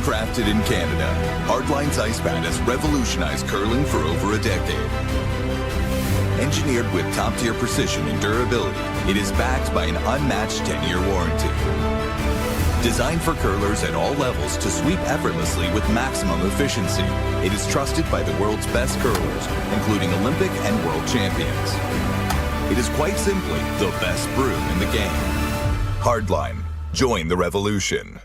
Crafted in Canada, Hardline's ice pad has revolutionized curling for over a decade. Engineered with top-tier precision and durability, it is backed by an unmatched 10-year warranty. Designed for curlers at all levels to sweep effortlessly with maximum efficiency, it is trusted by the world's best curlers, including Olympic and world champions. It is quite simply the best broom in the game. Hardline. Join the revolution.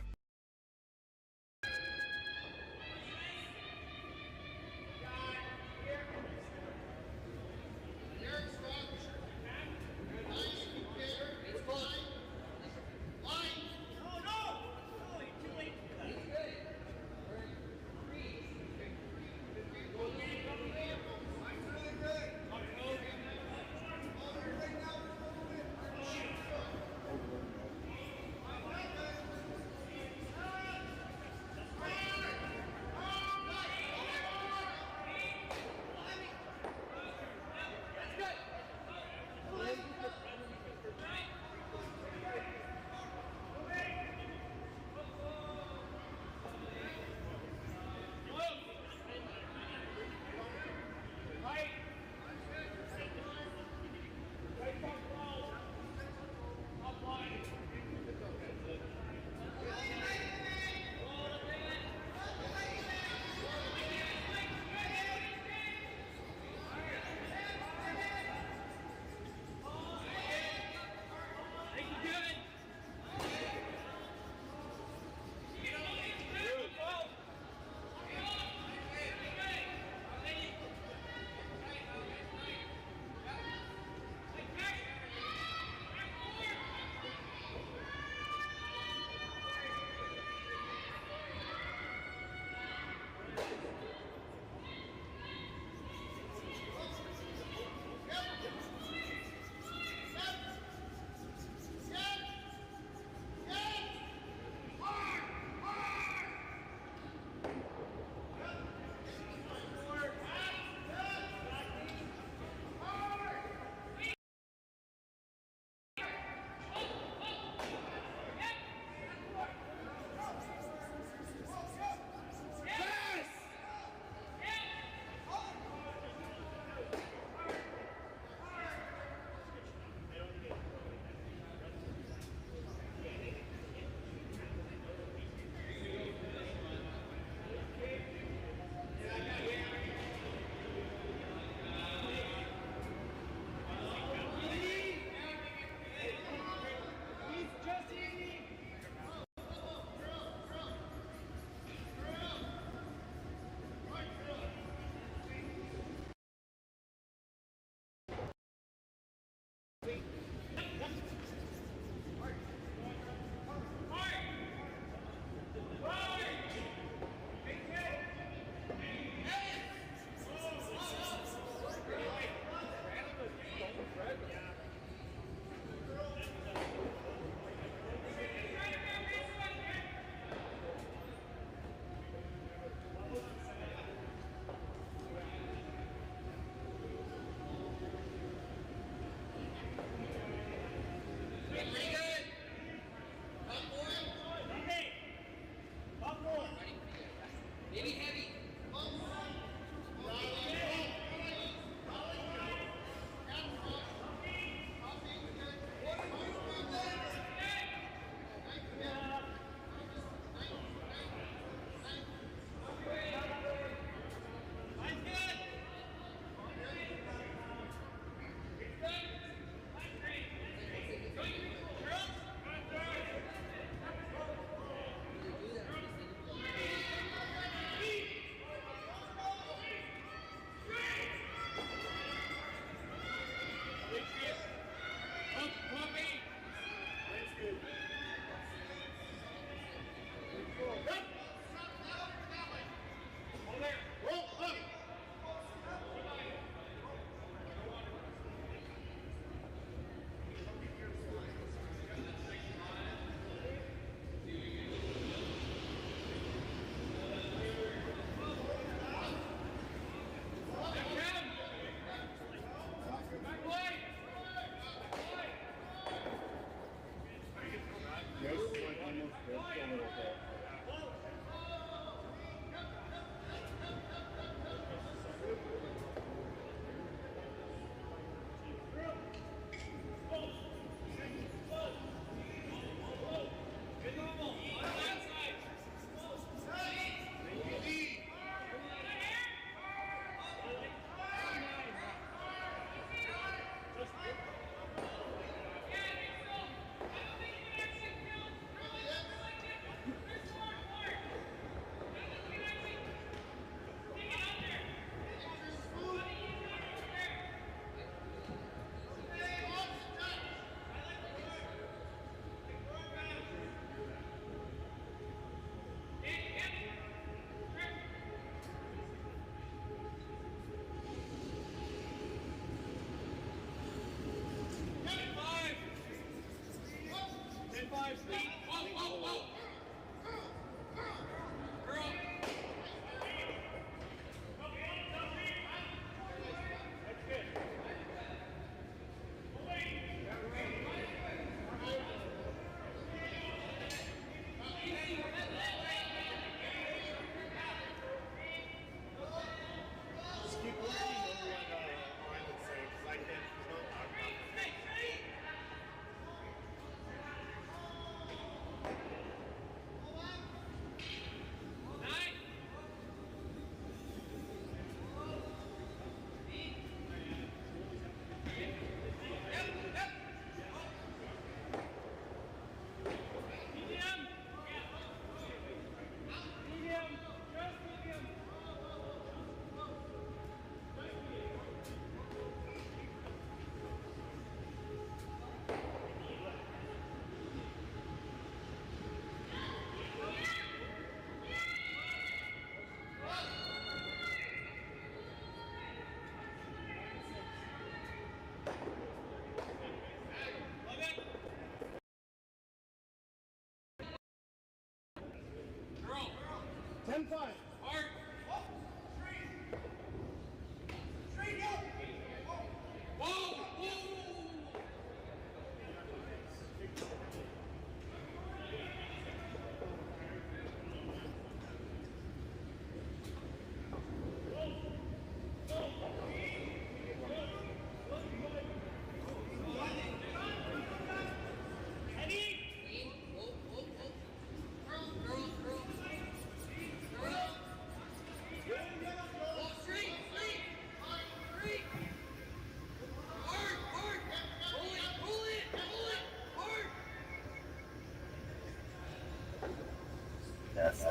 That's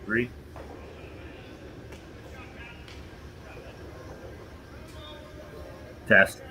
3. Test.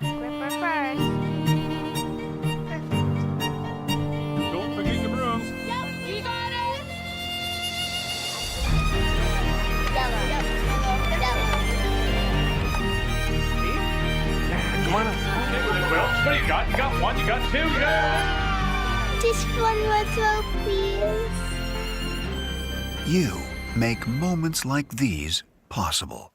Gripper first. Don't forget your brooms. Yep, you got it. Yellow. Come on up. Well, what do you got? You got one, you got two, yeah! Just one more throw, please. You make moments like these possible.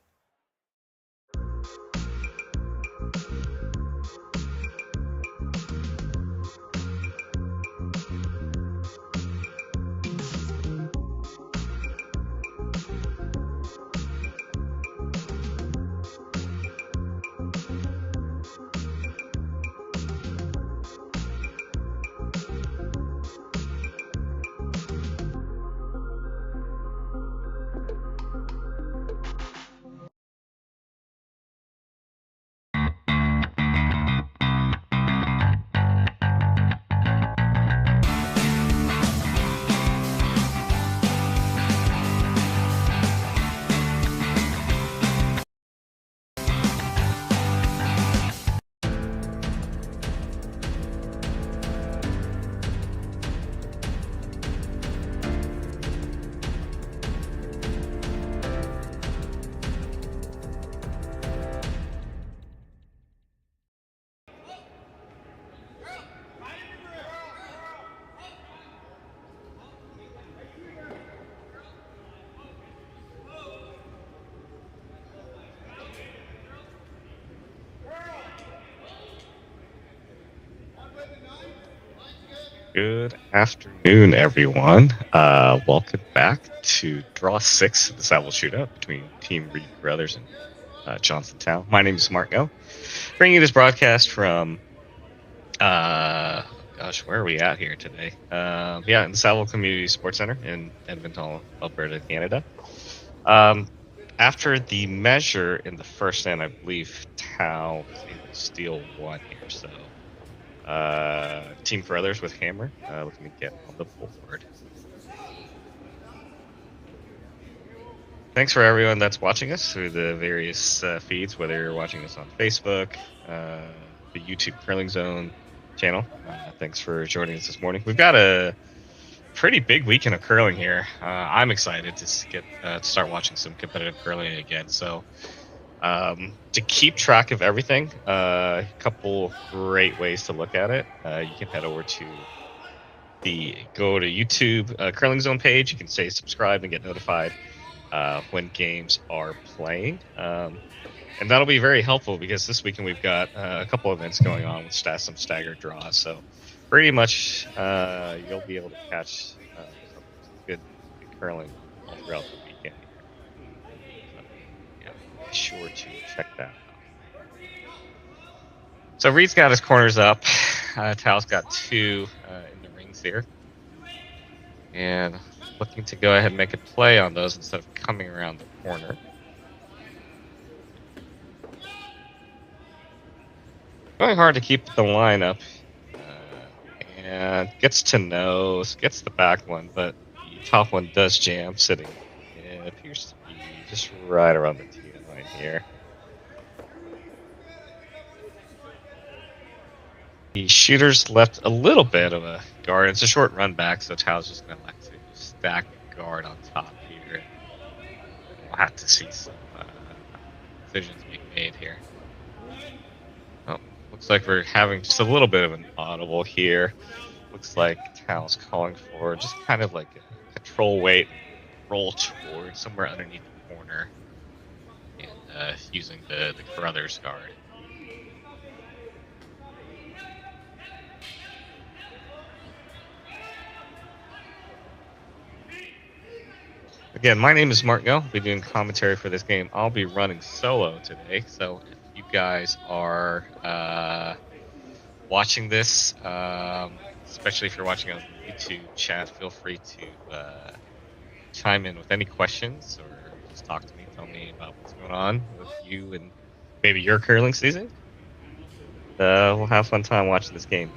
Good afternoon, everyone. Welcome back to Draw 6 of the Saville Shootout between Team Reid Carruthers and Johnstown. My name is Marco, bringing you this broadcast from, where are we at here today? In the Saville Community Sports Center in Edmonton, Alberta, Canada. After the measure in the first end, I believe Tao was able to steal one here, so Team Carruthers with Hammer looking to get on the board. Thanks for everyone that's watching us through the various feeds, whether you're watching us on Facebook, the YouTube Curling Zone channel. Thanks for joining us this morning. We've got a pretty big weekend of curling here. I'm excited to get start watching some competitive curling again. So to keep track of everything, a couple great ways to look at it. You can head over to go to YouTube Curling Zone page. You can say subscribe and get notified when games are playing. And that'll be very helpful because this weekend we've got a couple events going on with some staggered draws. So pretty much you'll be able to catch some good curling all throughout the weekend. So, be sure to check that out. So Reid's got his corners up. Tao's got two in the rings here. And looking to go ahead and make a play on those instead of coming around the corner. Going hard to keep the line up. And gets to nose, gets the back one, but the top one does jam, sitting. It appears to be just right around the tee line here. The shooter's left a little bit of a guard. It's a short run back, so Tao's just going to like to stack the guard on top here. We'll have to see some decisions being made here. Oh, Looks like we're having just a little bit of an audible here. Looks like Tal's calling for just kind of like a control weight roll toward somewhere underneath the corner and using the Carruthers guard. Again, my name is Mark Gill. I'll be doing commentary for this game. I'll be running solo today, so if you guys are watching this, especially if you're watching on YouTube chat, feel free to chime in with any questions or just talk to me, tell me about what's going on with you and maybe your curling season. We'll have fun time watching this game.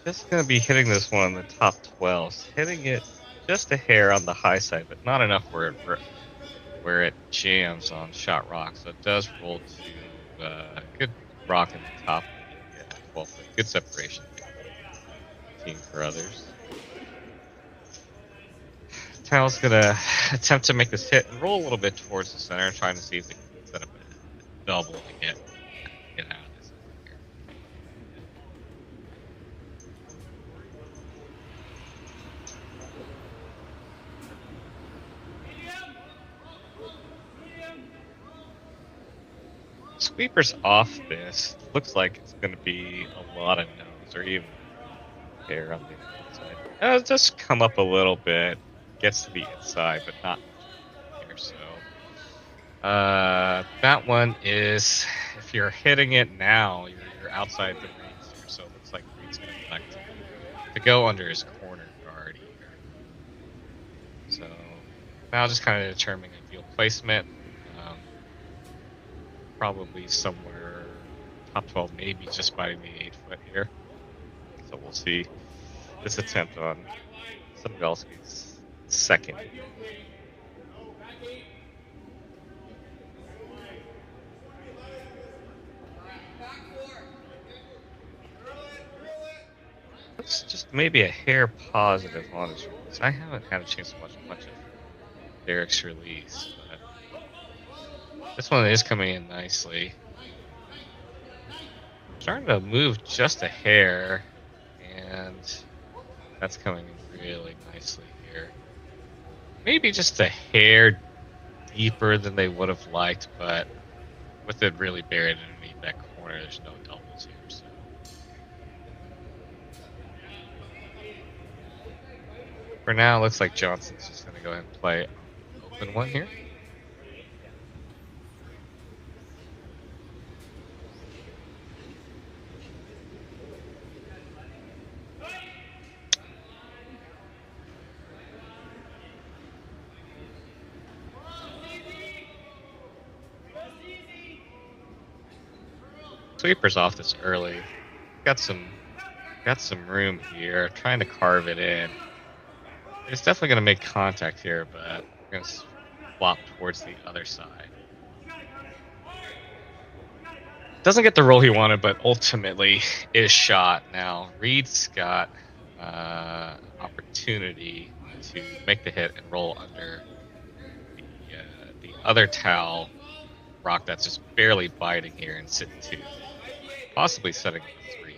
Just going to be hitting this one in the top 12. Hitting it just a hair on the high side, but not enough where it jams on shot rock. So it does roll to a good rock in the top. Yeah, 12 foot. Good separation. Team Carruthers. Tal's going to attempt to make this hit and roll a little bit towards the center, trying to see if they can set up a double to get out of this. Sweepers off this. Looks like it's going to be a lot of nose or even hair on the outside. It'll just come up a little bit. Gets to the inside, but not here. So that one is, if you're hitting it now, you're outside the range here. So it looks like Reid's going to elect to go under his corner guard here. So now just kind of determining ideal placement. Probably somewhere top 12, maybe just biting the 8 foot here. So we'll see this attempt on Savile's second. Looks just maybe a hair positive on his release. I haven't had a chance to watch much of Derek's release, but this one is coming in nicely. Starting to move just a hair, and that's coming in really nicely here. Maybe just a hair deeper than they would have liked, but with it really buried underneath that corner, there's no doubles here. So. For now, it looks like Johnson's just going to go ahead and play open one here. Sweeper's off this early. Got some room here. Trying to carve it in. It's definitely going to make contact here, but we're going to flop towards the other side. Doesn't get the roll he wanted, but ultimately is shot. Now Reid's got opportunity to make the hit and roll under the other towel rock that's just barely biting here and sit 2. Possibly setting up 3.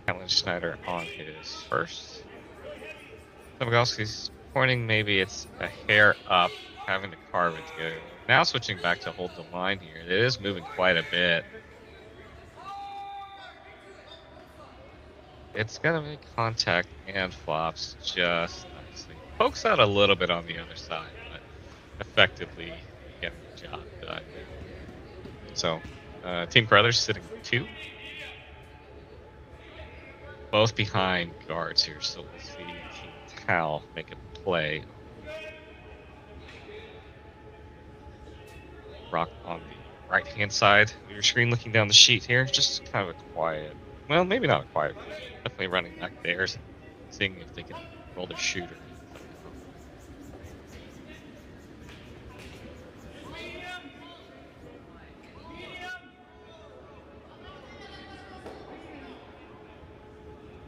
Alan Schneider on his first. Savile's pointing, maybe it's a hair up, having to carve it together. Now switching back to hold the line here. It is moving quite a bit. It's going to make contact and flops just nicely. Pokes out a little bit on the other side, but effectively getting the job done. So, Team Carruthers sitting 2. Both behind guards here, so we'll see Team Towel make a play. Rock on the right-hand side of your screen, looking down the sheet here. Just kind of a quiet, well, maybe not a quiet, definitely running back there, seeing if they can roll their shooter.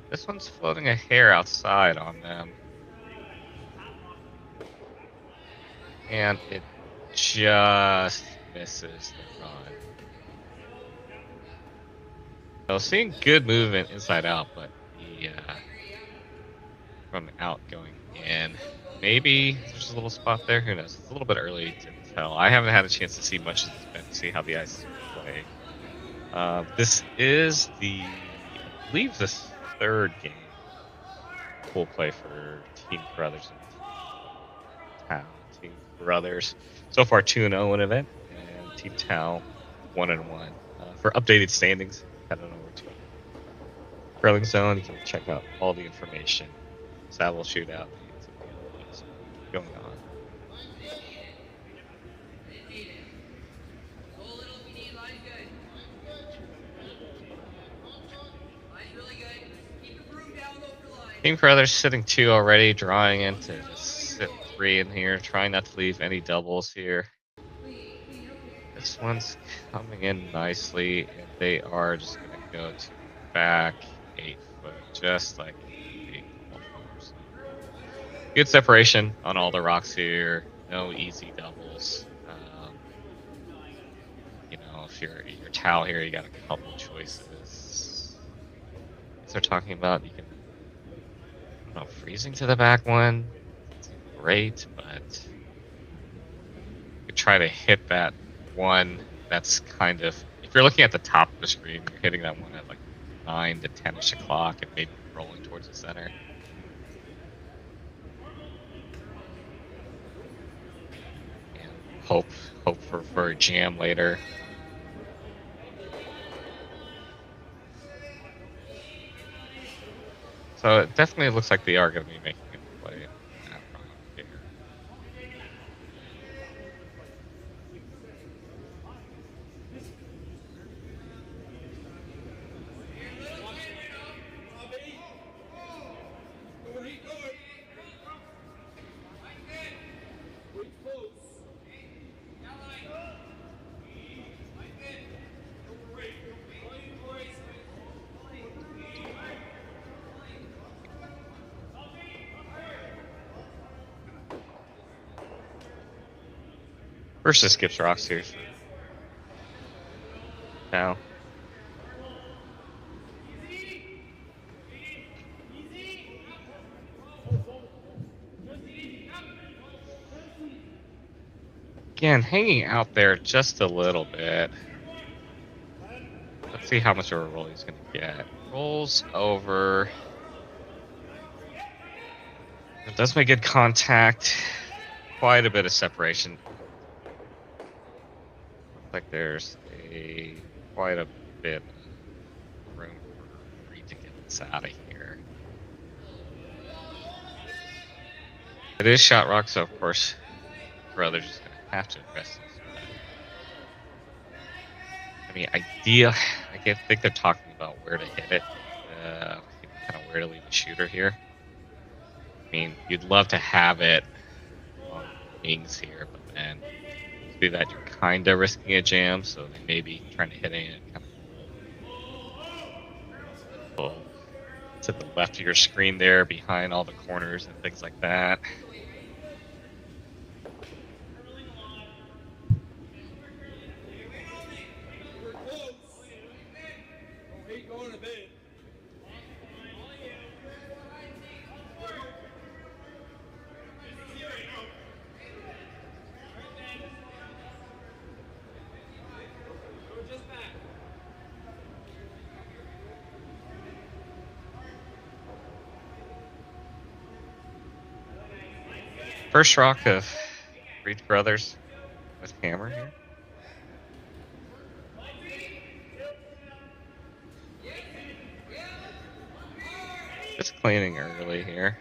This one's floating a hair outside on them. And it just misses the run. So seeing good movement inside out, but the from out going in. Maybe there's a little spot there. Who knows? It's a little bit early to tell. I haven't had a chance to see much of this event to see how the ice play. This is I believe, the third game full play for Team Carruthers and Tau. Team Carruthers so far 2-0 in event, and Team Tau 1-1. For updated standings, head on over to Curling Zone. You can check out all the information. Saville Shootout going on. Team Carruthers sitting 2 already, drawing into sit 3 in here, trying not to leave any doubles here. This one's coming in nicely, and they are just going to go to back 8 foot, just like 8 foot. Good separation on all the rocks here. No easy doubles. You know, if you're Tau here, you got a couple choices. As they're talking about, you can. No, freezing to the back one. It's great, but you could try to hit that one. That's kind of, if you're looking at the top of the screen, you're hitting that one at like 9 to 10ish o'clock and maybe rolling towards the center. And hope for a jam later. So it definitely looks like they are going to be making a play at round here. First, just skips rocks here. Now. Again, hanging out there just a little bit. Let's see how much of a roll he's going to get. Rolls over. It does make good contact. Quite a bit of separation. Like there's quite a bit of room for Reid to get this out of here. It is shot rock, so of course Carruthers is going to have to invest in this. I mean, I think they're talking about where to hit it, kind of where to leave the shooter here. I mean, you'd love to have it on wings here, but then do that, you're kind of risking a jam, so they may be trying to hit it kind of to the left of your screen there, behind all the corners and things like that. First rock of Reid Carruthers with hammer here. Just cleaning early here.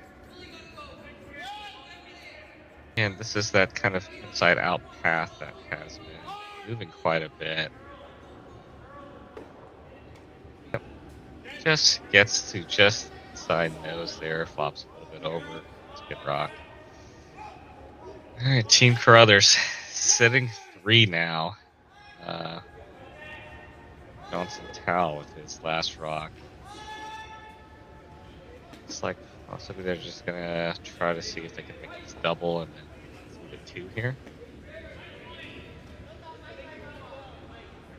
And this is that kind of inside out path that has been moving quite a bit. Yep. Just gets to just side nose there, flops a little bit over. It's a good rock. Alright, Team Carruthers sitting 3 now. Johnson Towel with his last rock. It's like possibly they're just gonna try to see if they can make this double and then move it 2 here.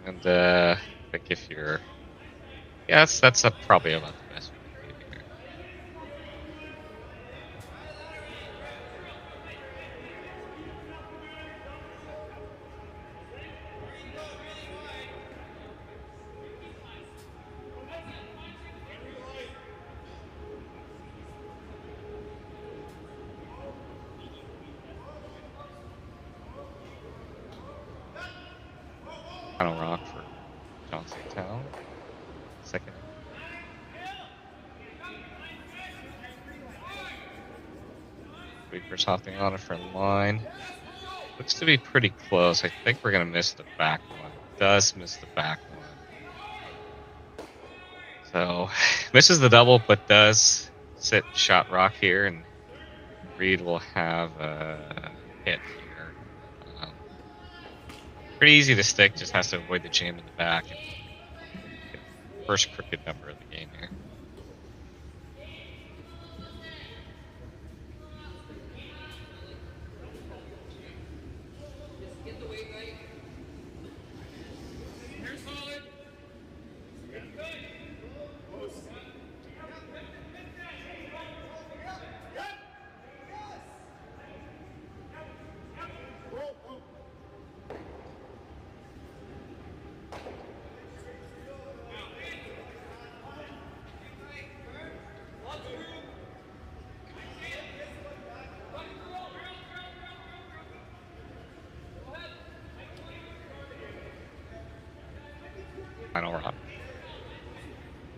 And I think if you're, yeah, that's probably about the best we can do here. Final rock for Johnson Town. Second. Sweeper's hopping on a front line. Looks to be pretty close. I think we're gonna miss the back one. Does miss the back one. So misses the double, but does sit shot rock here, and Reid will have a hit here. Pretty easy to stick, just has to avoid the jam in the back. First crooked number of the game here. Final rock.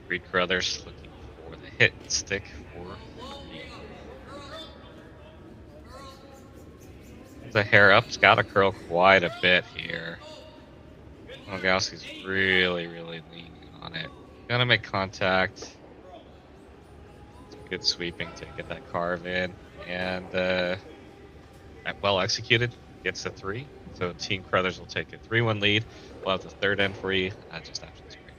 Reid Carruthers looking for the hit and stick for Reid. The hair up's got to curl quite a bit here. Nogowski's really leaning on it. Gonna make contact. Some good sweeping to get that carve in, and well executed. Gets the 3. So Team Carruthers will take a 3-1 lead. We'll have the third end for you just after this break.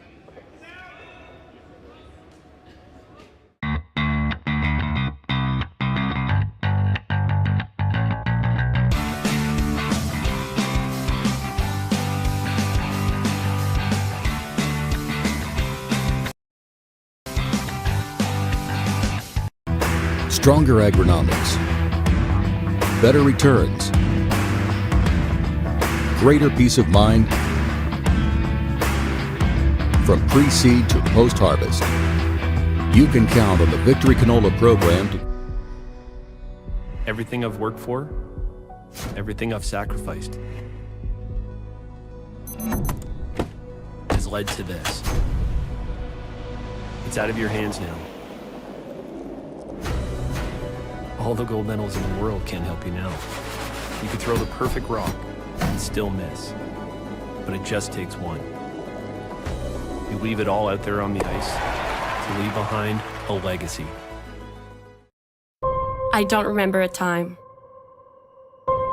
Stronger agronomics, better returns, greater peace of mind from pre-seed to post-harvest. You can count on the Victory Canola program to everything I've worked for, everything I've sacrificed has led to this. It's out of your hands now. All the gold medals in the world can't help you now. You could throw the perfect rock and still miss, but it just takes one. You leave it all out there on the ice to leave behind a legacy. I don't remember a time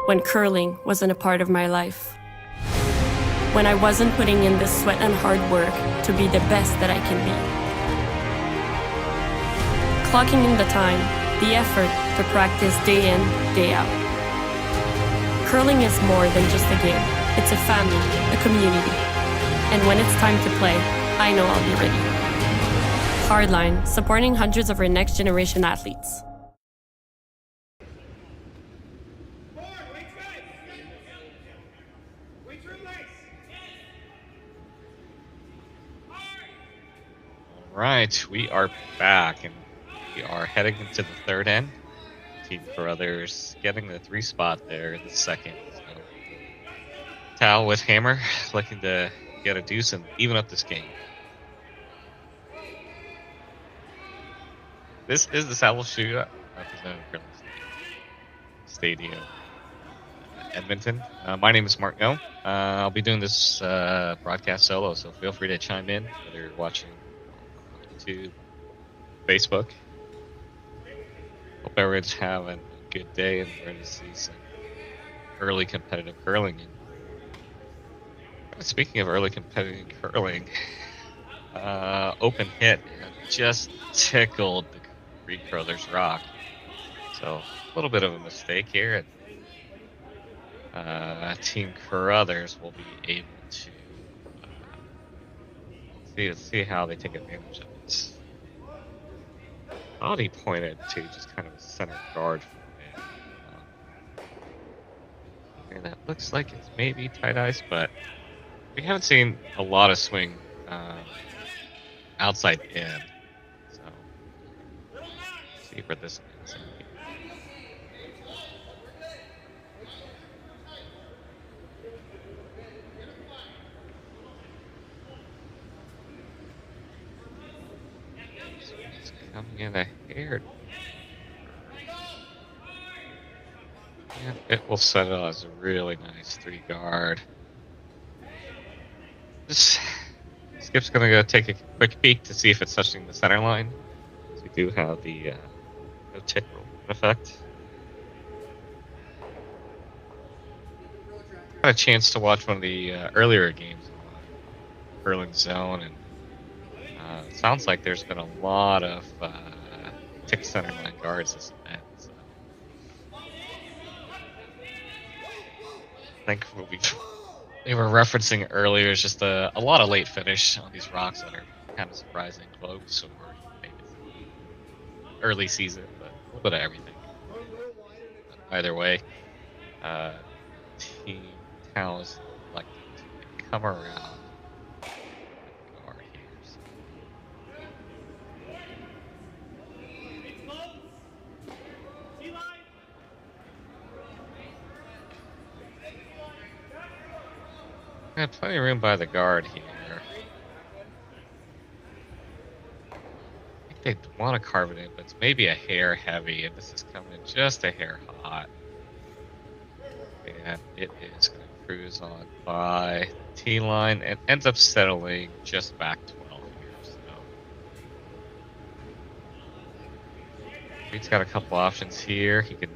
when curling wasn't a part of my life. When I wasn't putting in the sweat and hard work to be the best that I can be. Clocking in the time, the effort to practice day in, day out. Curling is more than just a game. It's a family, a community. And when it's time to play, I know I'll be ready. Hardline, supporting hundreds of our next generation athletes. Right, we are back, and we are heading into the third end. Team Carruthers getting the 3 spot there in the second. So, Tal with hammer, looking to get a deuce and even up this game. This is the Saville Shootout, representing Stadium, Edmonton. My name is Mark No. I'll be doing this broadcast solo, so feel free to chime in, whether you're watching on YouTube, Facebook. Hope everyone's having a good day and ready to see some early competitive curling. And speaking of early competitive curling, open hit just tickled the Reid Carruthers rock. So a little bit of a mistake here. Team Carruthers will be able to see how they take advantage of it. Thought he pointed to just kind of a center guard for it. And that looks like it's maybe tight ice, but we haven't seen a lot of swing outside in. So see where this ends. Coming in a hair. And it will settle as a really nice 3-guard. Skip's gonna go take a quick peek to see if it's touching the center line. So we do have the no tick rule in effect. Got a chance to watch one of the earlier games in Curling Zone, and it sounds like there's been a lot of tick center line guards this event. So. I think what we were referencing earlier is just a lot of late finish on these rocks that are kind of surprising close, or maybe early season, but a little bit of everything. Either way, Team Towns like to come around. Got plenty of room by the guard here. I think they want to carve it in, but it's maybe a hair heavy, and this is coming in just a hair hot. And it is going to cruise on by the T-line and ends up settling just back 12 here. So Reid's got a couple options here. He can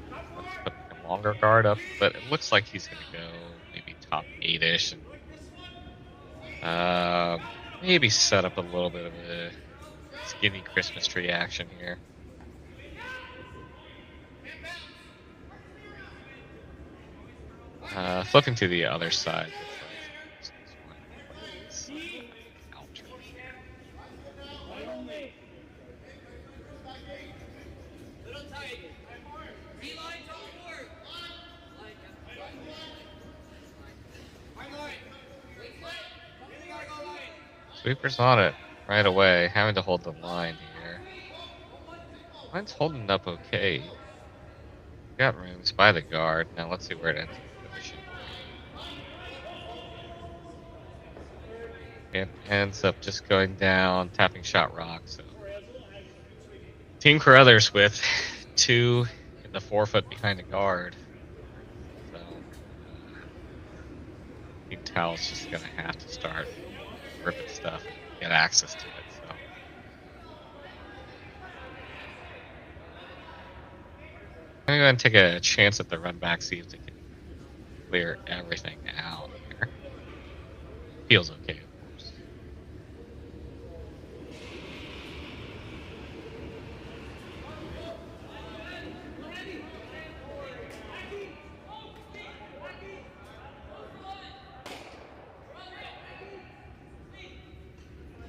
put a longer guard up, but it looks like he's going to go maybe top 8-ish and maybe set up a little bit of a skinny Christmas tree action here. Flipping to the other side. Sweeper's on it right away, having to hold the line here. Line's holding up okay. Got rooms by the guard. Now let's see where it ends up finishing. It ends up just going down, tapping shot rock. So Team Carruthers with 2 in the 4-foot behind the guard. So Team Towel's just gonna have to start ripping stuff and get access to it. So I'm gonna go ahead and take a chance at the run back, see if they can clear everything out here. Feels okay, of course.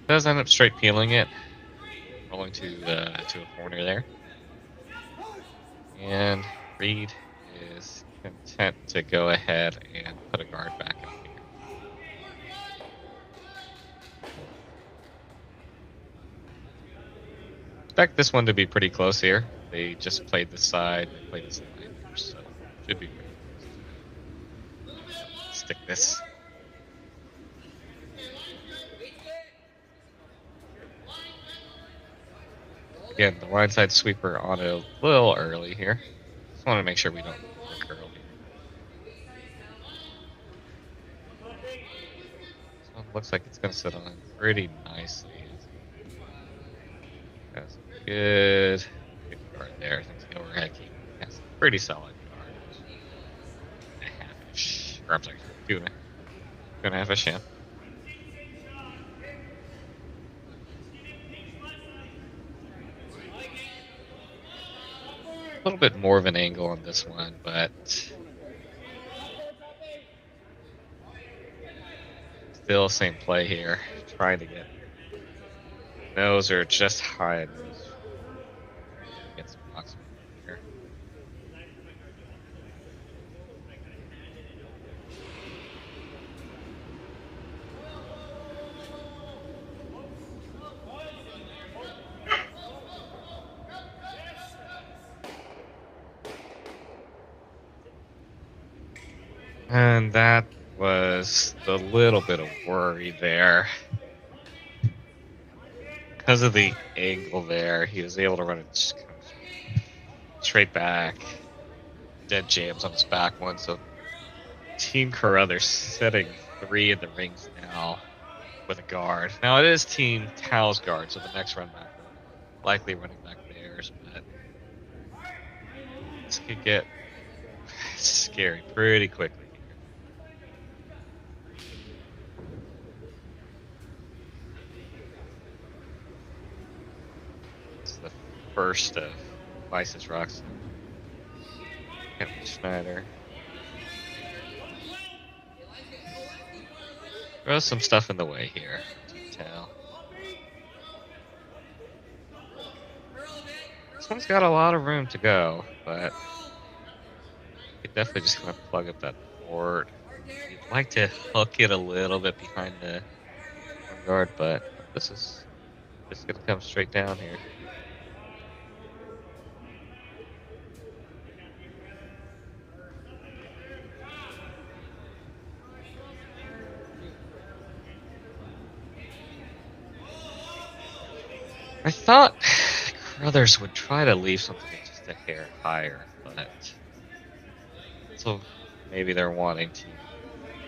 Does end up straight peeling it, rolling to a corner there, and Reid is content to go ahead and put a guard back up here. Expect this one to be pretty close here. They just played the side, they played this line here, so should be pretty close. Stick this. Again, the line side sweeper on it a little early here. So Just want to make sure we don't curl here. This one looks like it's going to sit on pretty nicely. That's good guard there. I think the overhead keep has a pretty solid guard. A half-ish, or I'm sorry, 2.5-ish, yeah. A little bit more of an angle on this one, but still same play here. Trying to get nose or just high nose. Get some rocks here. And that was the little bit of worry there. Because of the angle there, he was able to run it just kind of straight back. Dead jams on his back one, so Team Carruthers setting 3 in the rings now with a guard. Now it is Team Tao's guard, so the next run back likely running back theirs, but this could get scary pretty quickly. First of Vice's rocks. Captain Schneider. Throw some stuff in the way here. Tell. This one's got a lot of room to go, but you could definitely just kind of plug up that board. You'd like to hook it a little bit behind the guard, but this is just gonna come straight down here. I thought Carruthers would try to leave something just a hair higher, but so maybe they're wanting to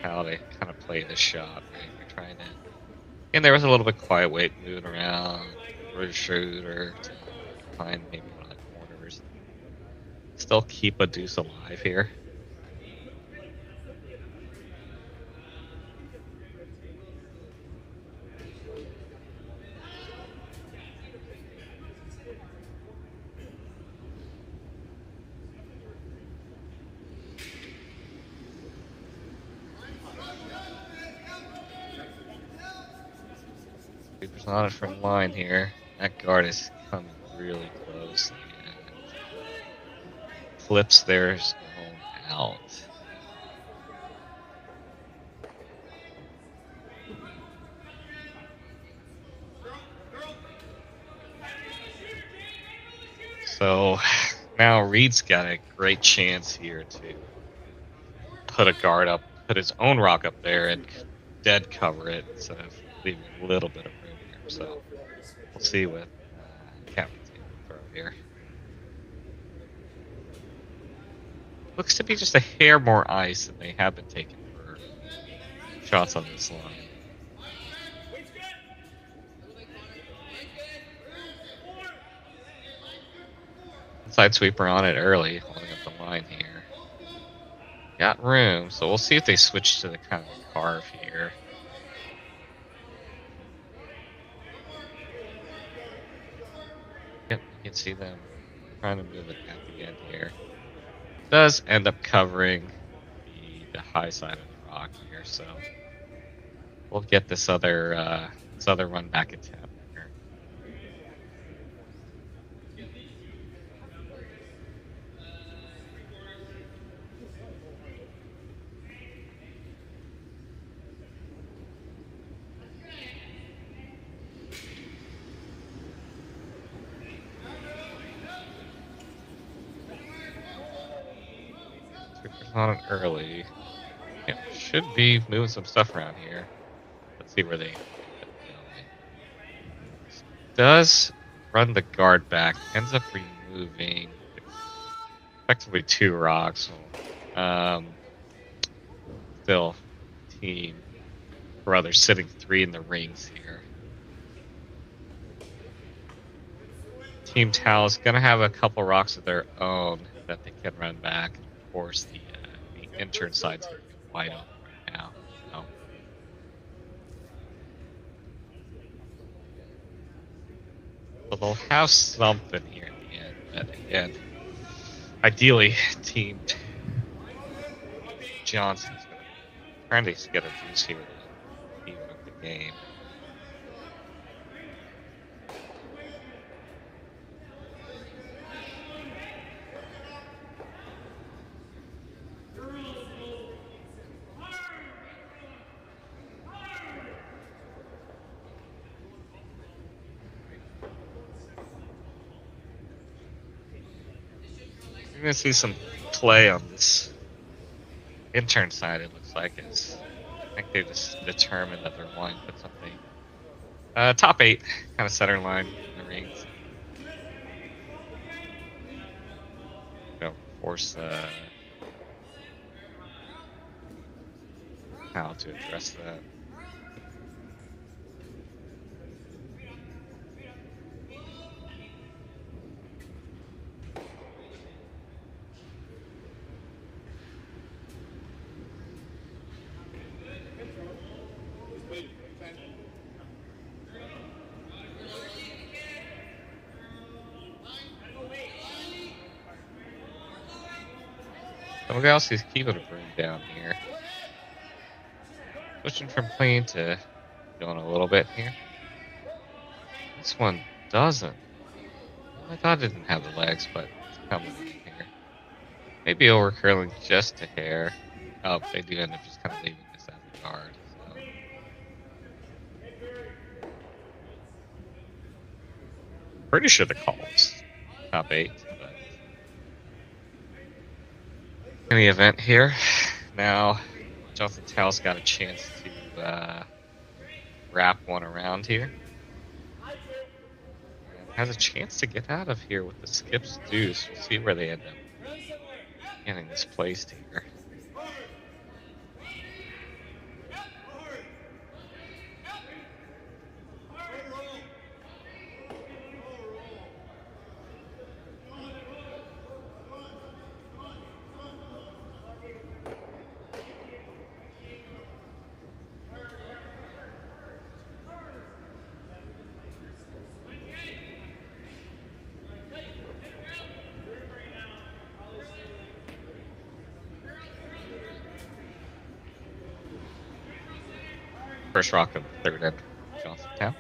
how to kind of play the shot, right? You're trying to, and there was a little bit quiet weight moving around, or shooter to find maybe one of the corners. Still keep a deuce alive here. There's not a front line here. That guard is coming really close and flips theirs going out. So now Reid's got a great chance here to put a guard up, put his own rock up there and dead cover it instead of leaving a little bit of room here. So we'll see what Captain's going to throw here. Looks to be just a hair more ice than they have been taking for shots on this line. Side sweeper on it early, holding up the line here. Got room, so we'll see if they switch to the kind of carve here. Yep, you can see them trying to move it at the end here. Does end up covering the high side of the rock here, so we'll get this other run back attempt here. On it early. Yeah, should be moving some stuff around here. Let's see where they does run the guard back. Ends up removing effectively 2 rocks. Still, team Carruthers sitting 3 in the rings here. Team Tal's gonna have a couple rocks of their own that they can run back. Of course, the intern side's gonna be wide open right now. So. But they'll have something here in the end. But again, ideally, Team Johnson's trying to get a juice here to even up the game. You're going to see some play on this intern side, it looks like. I think they just determined that they're wanting to put something top 8, kind of center line in the rings. Force how to address that. Look, keeping a broom down here. Switching from clean to going a little bit here. This one doesn't. I thought it didn't have the legs, but it's coming in here. Maybe over curling just a hair. Oh, they do end up just kind of leaving this as a guard. So. Pretty sure the call's top 8. In the event here, now Jonathan Tell's got a chance to wrap one around here. And has a chance to get out of here with the skips deuce. We'll see where they end up getting this placed here. First rock of the 3rd end, Johnstown.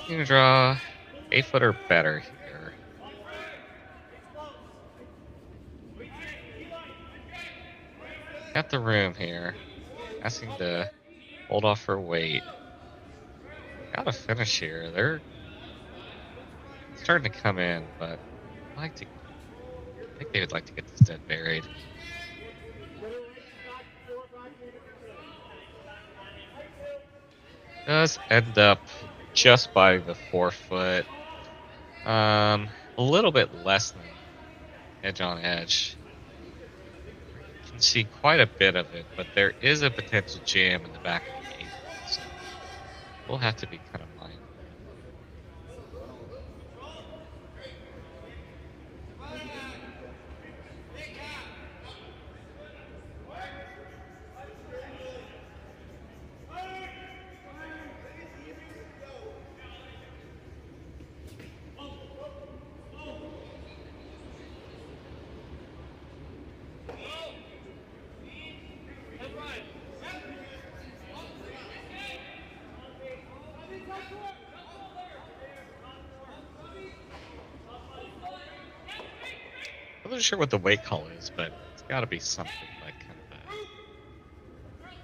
You can draw 8 foot or better here. Got the room here. Asking to hold off for weight. Got a finish here. They're starting to come in, but I think they would like to get this dead buried. Does end up just by the 4 foot. A little bit less than edge on edge. You can see quite a bit of it, but there is a potential jam in the back of the game. So we'll have to be kind of mindful. I'm not sure what the weight call is, but it's got to be something like kind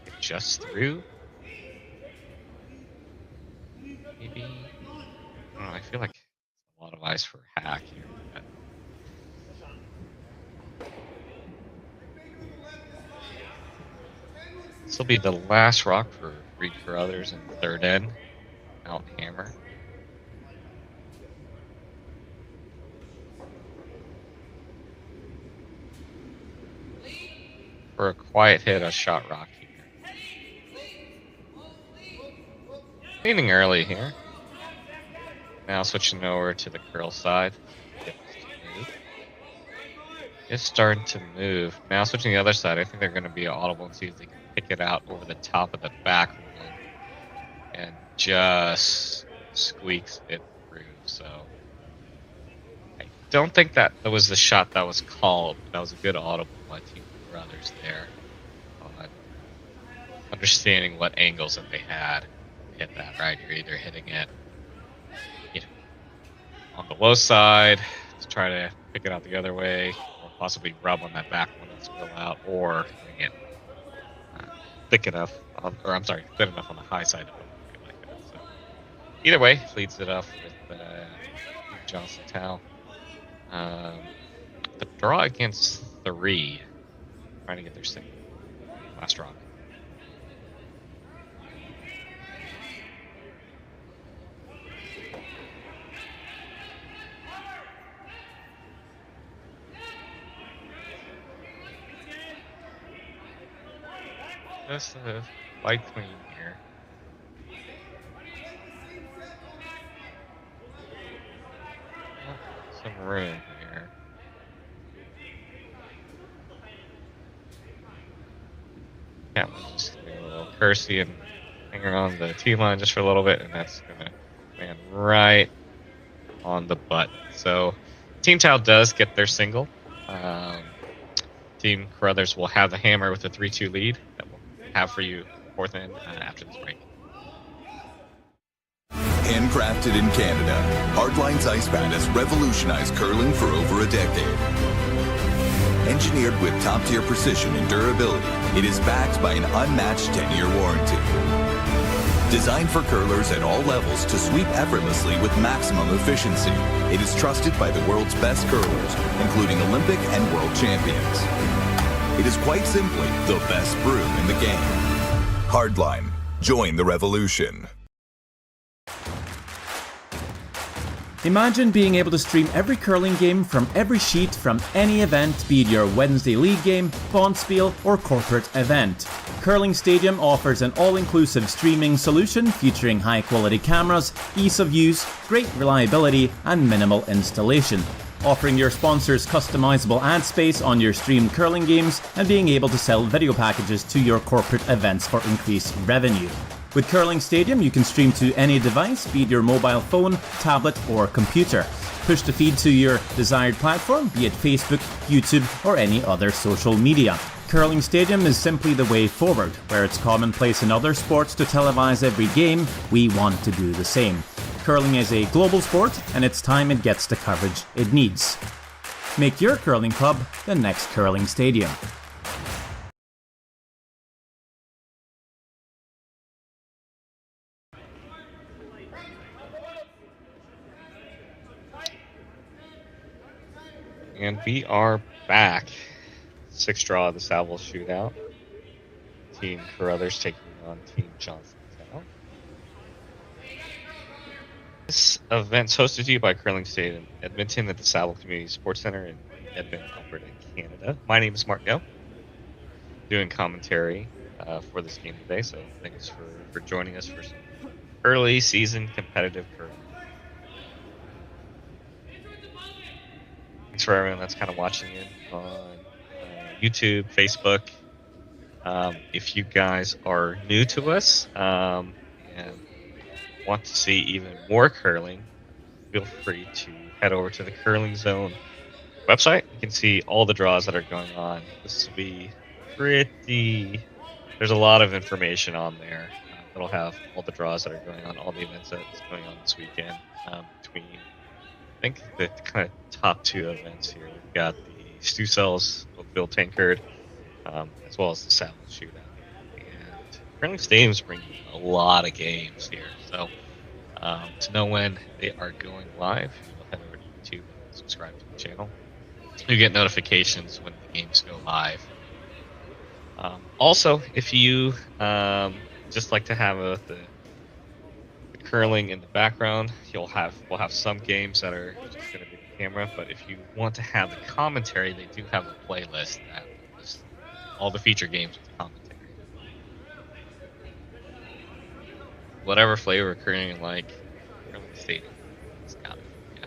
of adjust through. Maybe. I don't know. I feel like a lot of ice for hack here. But this will be the last rock for Reid Carruthers in the 3rd end. Out hammer. for a quiet hit on shot rock here. Leaning early here. Now switching over to the curl side. It's starting to move. Now switching to the other side. I think they're going to be audible and see if they can pick it out over the top of the back one and just squeaks it through. So I don't think that was the shot that was called. That was a good audible by Team Carruthers there on understanding what angles that they had to hit that, right? You're either hitting it, you know, on the low side to try to pick it out the other way, or possibly rub on that back one that's still out, or hitting it thick enough, thin enough on the high side of it like that. So either way, leads it off with Johnson Towel. The draw against 3, trying to get their single last rock. Just a light clean here. Some room here. Yeah, we'll just do a little Kersey and hang around the T line just for a little bit, and that's gonna land right on the butt. So Team Tau does get their single. Team Carruthers will have the hammer with a 3-2 lead that we'll have for you fourth end after this break. Handcrafted in Canada, Hardline's Ice Pad has revolutionized curling for over a decade. Engineered with top-tier precision and durability, it is backed by an unmatched 10-year warranty. Designed for curlers at all levels to sweep effortlessly with maximum efficiency, it is trusted by the world's best curlers, including Olympic and world champions. It is quite simply the best brew in the game. Hardline. Join the revolution. Imagine being able to stream every curling game from every sheet from any event, be it your Wednesday league game, bonspiel, or corporate event. Curling Stadium offers an all-inclusive streaming solution featuring high-quality cameras, ease of use, great reliability, and minimal installation. Offering your sponsors customizable ad space on your streamed curling games and being able to sell video packages to your corporate events for increased revenue. With Curling Stadium, you can stream to any device, be it your mobile phone, tablet, or computer. Push the feed to your desired platform, be it Facebook, YouTube, or any other social media. Curling Stadium is simply the way forward. Where it's commonplace in other sports to televise every game, we want to do the same. Curling is a global sport, and it's time it gets the coverage it needs. Make your curling club the next Curling Stadium. And we are back. 6th draw of the Saville Shootout. Team Carruthers taking on Team Johnson. This event's hosted to you by Curling Stadium Edmonton at the Saville Community Sports Center in Edmonton, Alberta, Canada. My name is Mark Go, doing commentary for this game today, so thanks for joining us for some early season competitive curling. Thanks for everyone that's kind of watching it on YouTube, Facebook. If you guys are new to us and want to see even more curling, feel free to head over to the Curling Zone website. You can see all the draws that are going on. This will be pretty... There's a lot of information on there. It'll have all the draws that are going on, all the events that's going on this weekend. Between, I think, the kind of top 2 events here. We've got the Stu Cells with Bill Tankard, as well as the Saville Shootout. And Curling Stadium's bringing a lot of games here. So to know when they are going live, you'll head over to YouTube and subscribe to the channel. You get notifications when the games go live. Also, if you just like to have the curling in the background, we'll have some games that are just going to be the camera. But if you want to have the commentary, they do have a playlist that will just all the feature games with the commentary. Whatever flavor curling like, curling stadium, it's got it. Yeah.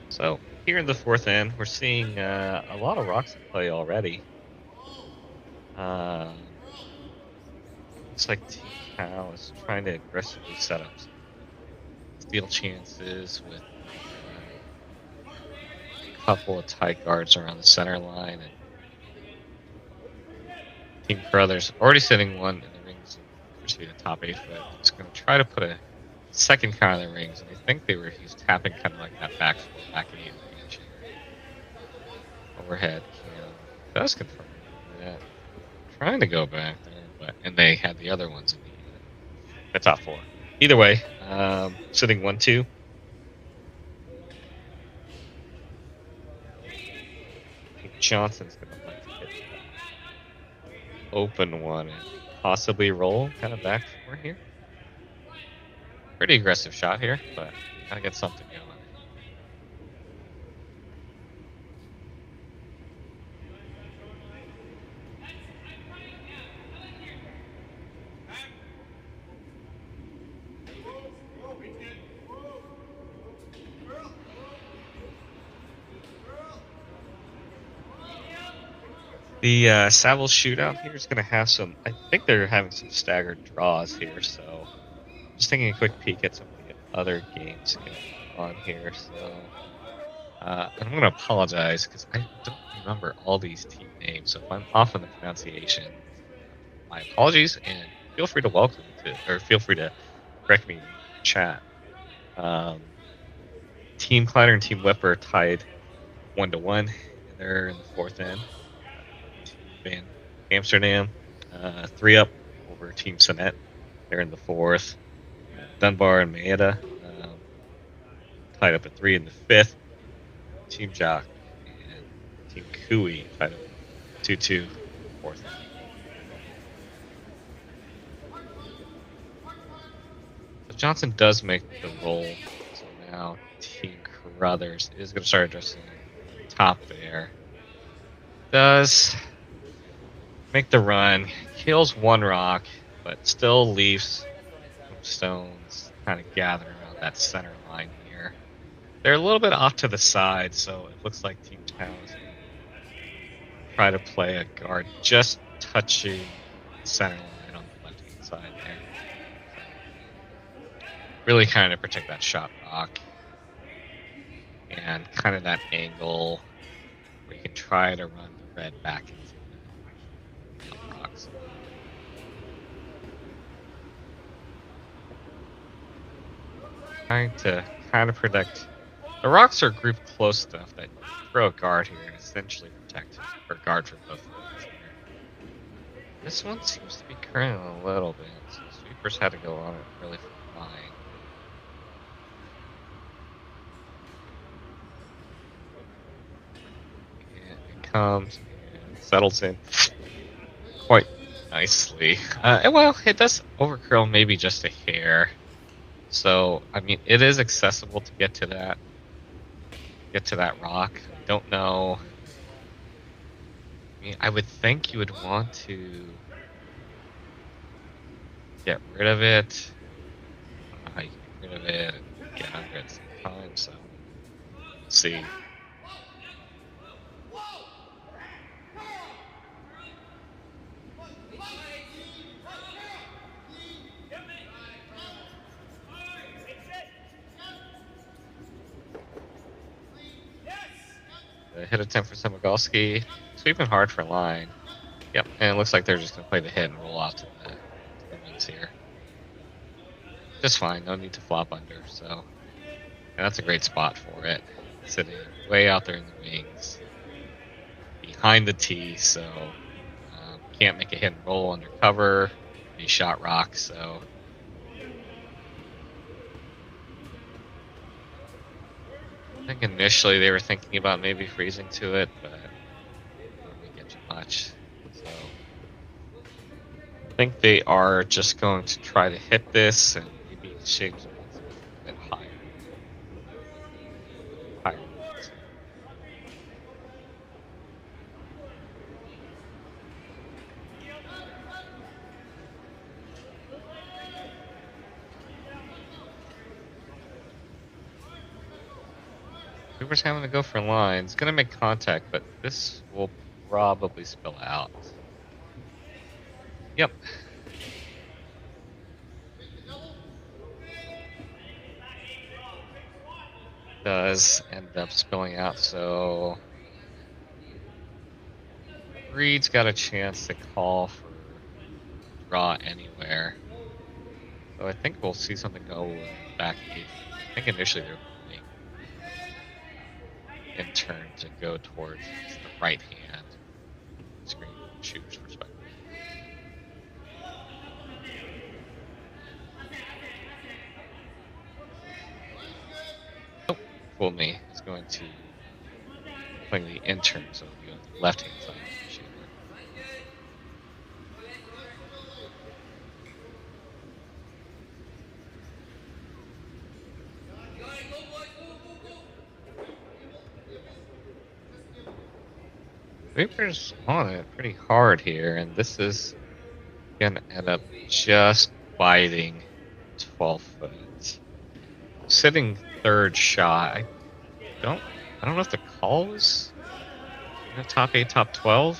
So here in the fourth end, we're seeing a lot of rocks in play already. Looks like Team Cal is trying to aggressively set up steal chances with a couple of tight guards around the center line. And Team Carruthers already sitting one in the rings, which would be the top 8 foot. He's going to try to put a second kind of the rings, and I think he's tapping kind of like that back 8 range. Overhead, does confirm that. Trying to go back there, and they had the other ones in the top 4. Either way, sitting 1-2. I think Johnson's going to like to hit open one and possibly roll kind of back 4 here. Pretty aggressive shot here, but gotta get something going. The Saville Shootout here is going to have some, I think they're having some staggered draws here, so just taking a quick peek at some of the other games going on here. So I'm going to apologize because I don't remember all these team names, so if I'm off on the pronunciation, my apologies, and feel free to feel free to correct me in the chat. Team Clyder and Team Whipper tied 1-1. They're in the fourth end. Van Amsterdam, 3 up over Team Sonnet. They're in the fourth. Dunbar and Maeda tied up at 3 in the fifth. Team Jock and Team Cooey tied up 2-2 fourth. So Johnson does make the roll. So now Team Carruthers is going to start addressing the top there. Does make the run, kills one rock, but still leaves some stones kind of gathering around that center line here. They're a little bit off to the side, so it looks like Team Town is going to try to play a guard just touching the center line on the left-hand side there. Really kind of protect that shot rock and kind of that angle where you can try to run the red back into the rocks. Trying to kind of protect. The rocks are grouped close enough that you throw a guard here and essentially protect or guard for both of them. This one seems to be curling a little bit, so sweepers had to go on it really fine. Comes and settles in quite nicely. Well, it does overcurl maybe just a hair. So, I mean, it is accessible to get to that rock. I don't know. I mean, I would think you would want to get rid of it. You get rid of it and get under it sometimes. So, let's see. Hit attempt for Semigalski. Sweeping hard for line. Yep, and it looks like they're just going to play the hit and roll out to the wings here. Just fine, no need to flop under, so. And that's a great spot for it. Sitting way out there in the wings. Behind the tee, so can't make a hit and roll under cover. He shot rock, so. I think initially they were thinking about maybe freezing to it, but didn't really get too much. So think they are just going to try to hit this and maybe shape it a bit higher. Cooper's having to go for lines. Gonna make contact, but this will probably spill out. Yep. Does end up spilling out, so Reid's got a chance to call for draw anywhere. So I think we'll see something go back. I think initially they're in turn to go towards the right hand screen shooter's perspective. Oh, fooled me. It's going to playing the intern, so it'll be on the left hand side of the shooter. Reaper's on it pretty hard here, and this is gonna end up just biting 12 foot. Sitting third shot. I don't know if the call was top 8, top 12.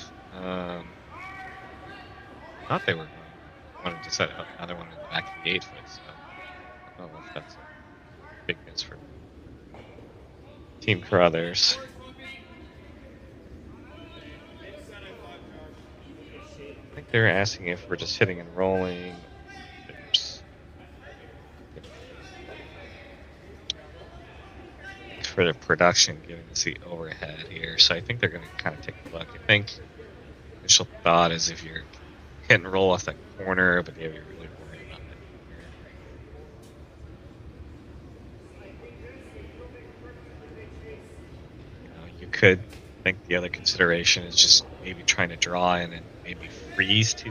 Thought they were wanted to set another one in the back of the 8 foot, so I don't know if that's a big miss for Team Carruthers. I think they're asking if we're just hitting and rolling. For the production, giving us the overhead here, so I think they're going to kind of take a look. I think initial thought is if you're hit and roll off that corner, but yeah, you're really worried about that corner. You could think the other consideration is just maybe trying to draw in and maybe freeze to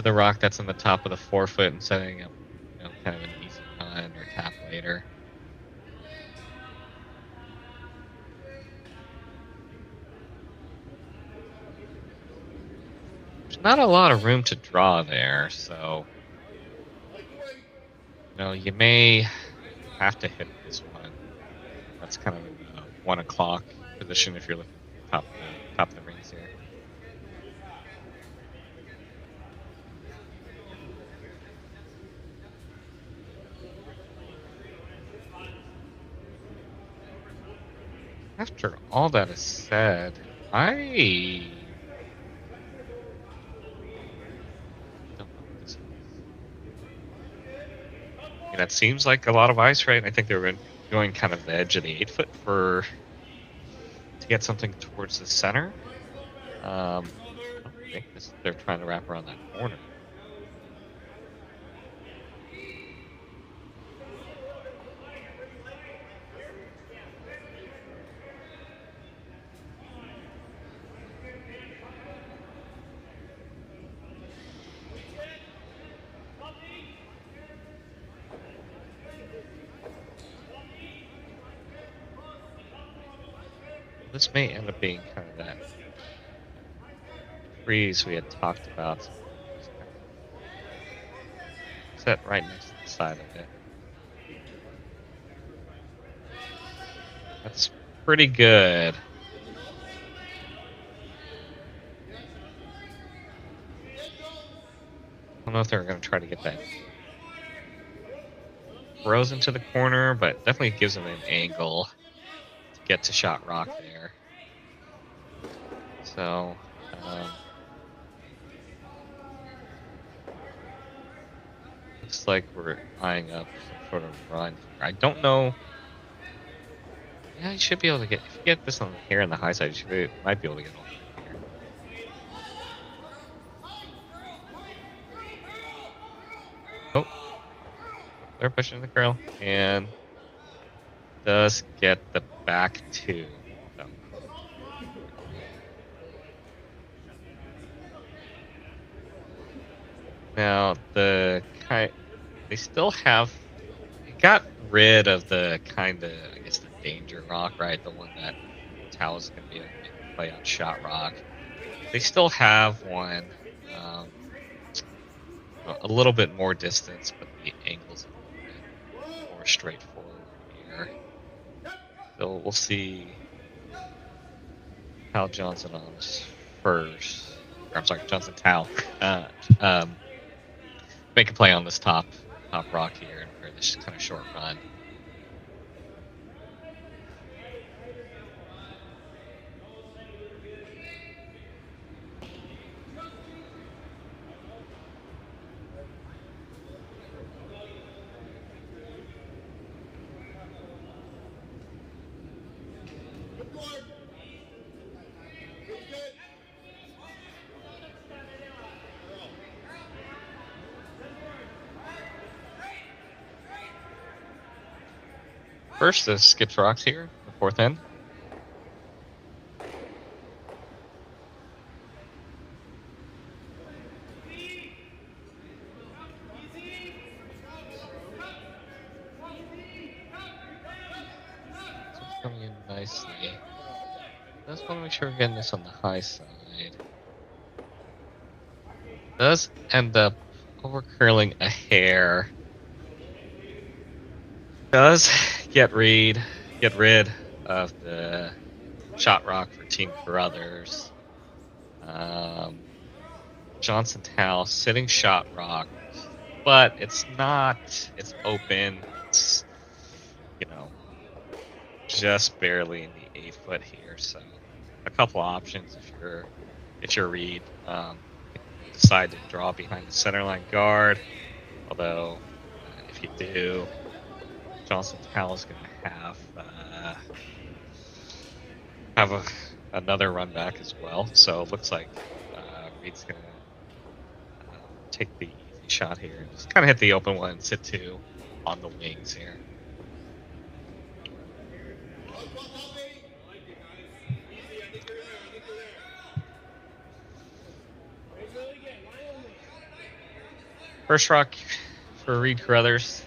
the rock that's on the top of the 4 foot and setting up kind of an easy run or tap later. There's not a lot of room to draw there, so you may have to hit this one. That's kind of a 1 o'clock position if you're looking at the top of the rings here. After all that is said, I don't know what this is. That seems like a lot of ice, right? I think they were going kind of the edge of the 8 foot to get something towards the center. I don't think they're trying to wrap around that corner. This may end up being kind of that freeze we had talked about. Set right next to the side of it. That's pretty good. I don't know if they're going to try to get that throws into the corner, but definitely gives them an angle to get to shot rock there. So, looks like we're eyeing up some sort of run here. I don't know. Yeah, you should be able to get, if you get this on here on the high side, might be able to get all here. Oh, they're pushing the curl and does get the back two. So. Now they still have. They got rid of the kind of, I guess, the danger rock, right? The one that Tao's going to be able to play on shot rock. They still have one, a little bit more distance, but the angle's a little bit more straightforward here. So we'll see how Johnson on this first. Or, I'm sorry, Johnson Tao. Make a play on this top rock here for this kind of short run. First, skips rocks here, the fourth end. So it's coming in nicely. Just want to make sure we're getting this on the high side. Does end up over curling a hair. Does get rid of the shot rock for Team Carruthers. Johnson Tao sitting shot rock, but it's not. It's open. It's, you know, just barely in the 8 foot here. So a couple options if you're Reid. Decide to draw behind the centerline guard. Although if you do, Johnson Tao is going to have another run back as well. So it looks like Reid's going to take the easy shot here and just kind of hit the open one and sit 2 on the wings here. First rock for Reid Carruthers.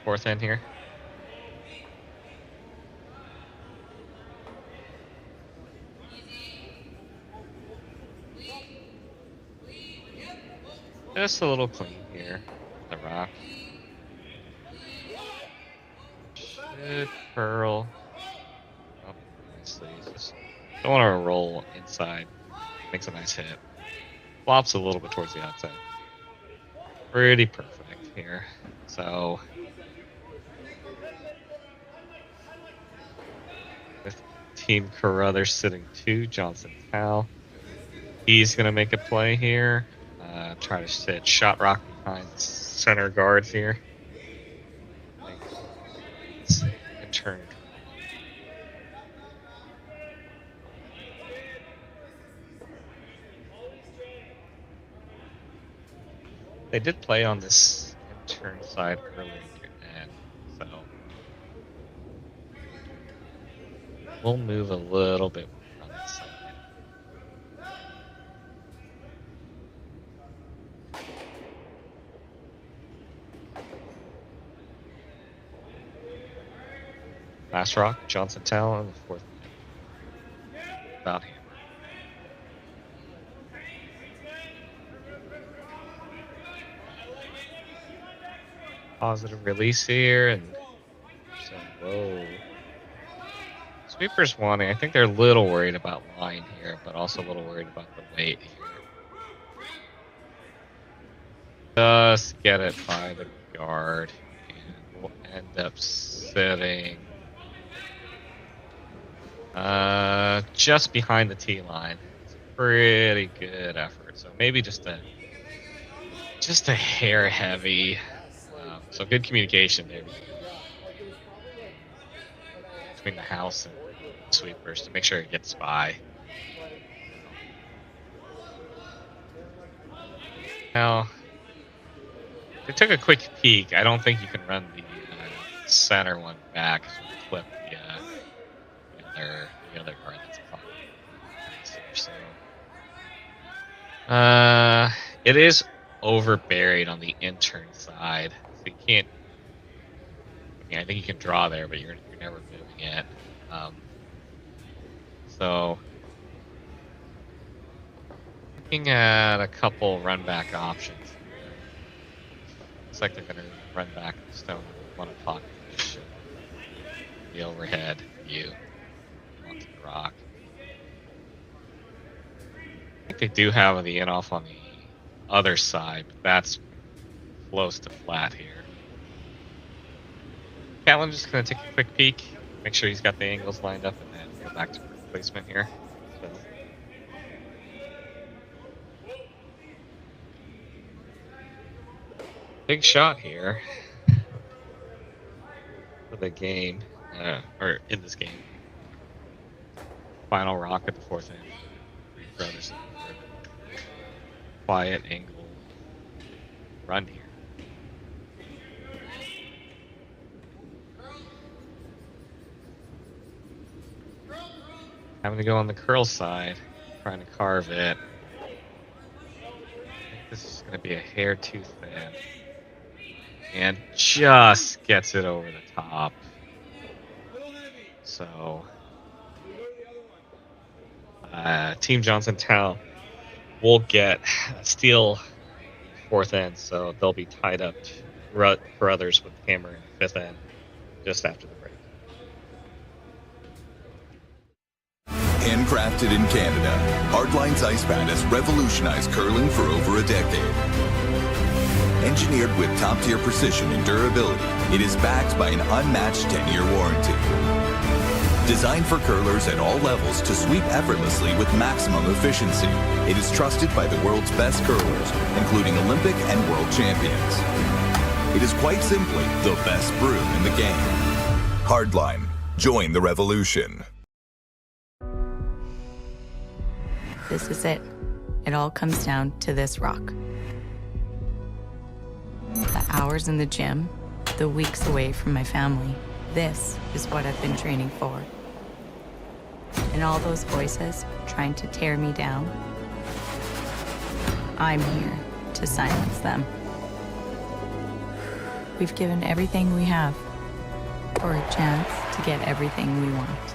Fourth end here. Just a little clean here. The rock. Should curl up nicely. Just don't want to roll inside. Makes a nice hit. Flops a little bit towards the outside. Pretty perfect here. So with Team Carruthers sitting 2, Johnson Tao. He's going to make a play here. Try to sit shot rock behind center guards here. And turn. They did play on this turn side earlier, and so we'll move a little bit on this side. Last rock, Johnson Tao on the fourth. About him. Positive release here, and so whoa. Sweeper's wanting. I think they're a little worried about line here, but also a little worried about the weight here. Just get it by the guard, and we'll end up sitting just behind the T line. It's a pretty good effort. So maybe just a hair heavy. So good communication there between the house and sweepers to make sure it gets by. Now, they took a quick peek. I don't think you can run the center one back because we'll flip the other card that's on. So, it is over buried on the intern side, so you can't. I mean, I think you can draw there, but you're never moving it. So, looking at a couple run back options. Looks like they're going to run back the stone on a pocket position. The overhead view onto the rock. I think they do have the in off on the other side, but that's close to flat here. Catlin just going to take a quick peek, make sure he's got the angles lined up, and then go back to placement here. So. Big shot here for the game, or in this game. Final rock at the fourth end. Reid Carruthers. Quiet angle run here. Having to go on the curl side, trying to carve it. I think this is going to be a hair too thin. And just gets it over the top. So, Team Johnson Town will get a steal fourth end, so they'll be tied up for others with hammer in fifth end just after the break. Handcrafted in Canada, Hardline's Ice Pad has revolutionized curling for over a decade. Engineered with top-tier precision and durability, it is backed by an unmatched 10-year warranty. Designed for curlers at all levels to sweep effortlessly with maximum efficiency, it is trusted by the world's best curlers, including Olympic and world champions. It is quite simply the best broom in the game. Hardline. Join the revolution. This is it. It all comes down to this rock. The hours in the gym, the weeks away from my family. This is what I've been training for. And all those voices trying to tear me down, I'm here to silence them. We've given everything we have for a chance to get everything we want.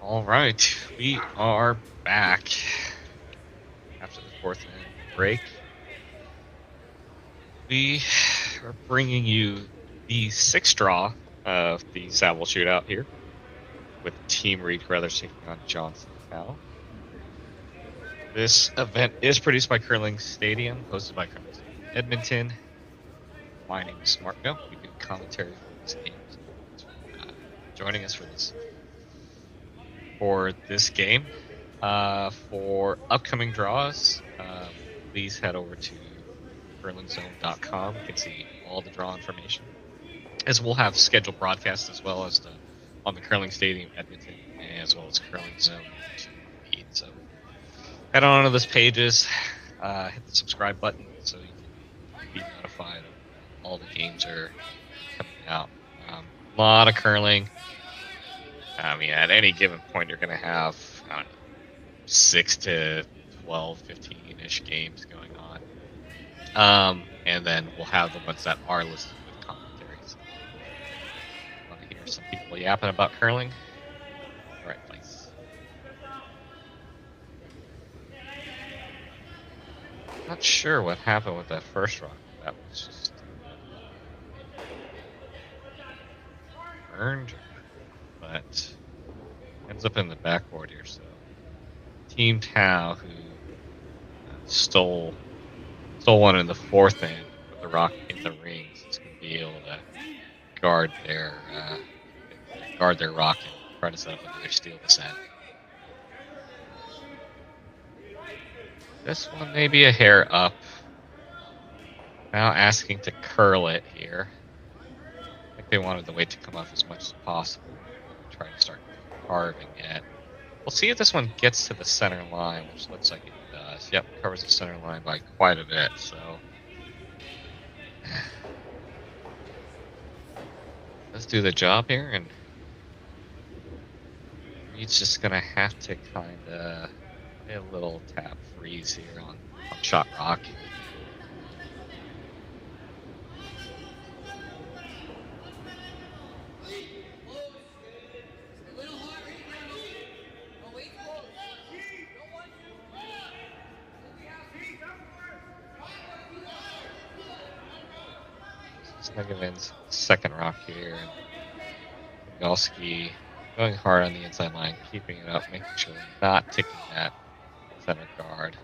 All right, we are back after the 4th minute break. We are bringing you the 6th draw of the Saville Shootout here, with Team Reid Carruthers taking on Johnson Cal. This event is produced by Curling Stadium, hosted by Curling Stadium Edmonton. My name is Marco. We do commentary for this game. Joining us for this game. For upcoming draws, please head over to curlingzone.com. You can see all the draw information, as we'll have scheduled broadcasts as well as on the Curling Stadium Edmonton, as well as Curling Zone feed. So head on to those pages, hit the subscribe button so you can be notified of all the games are coming out. A lot of curling. I mean, at any given point, you're going to have, 6 to 12, 15-ish games going on. And then we'll have the ones that are listed with commentaries. Want to hear some people yapping about curling? All right, place. Not sure what happened with that first rock. That was just earned. But ends up in the backboard here. So Team Tau, who stole one in the 4th inning with the rock in the rings, is going to be able to guard their rock and try to set up another steal this end. This one may be a hair up. Now asking to curl it here. I think they wanted the weight to come off as much as possible. Try to start carving it. We'll see if this one gets to the center line, which looks like it does. Yep, covers the center line by quite a bit, so let's do the job here, and Reid's just gonna have to kind of a little tap freeze here on shot rock. Snegovin's second rock here. Galski going hard on the inside line, keeping it up, making sure they're not taking that center guard.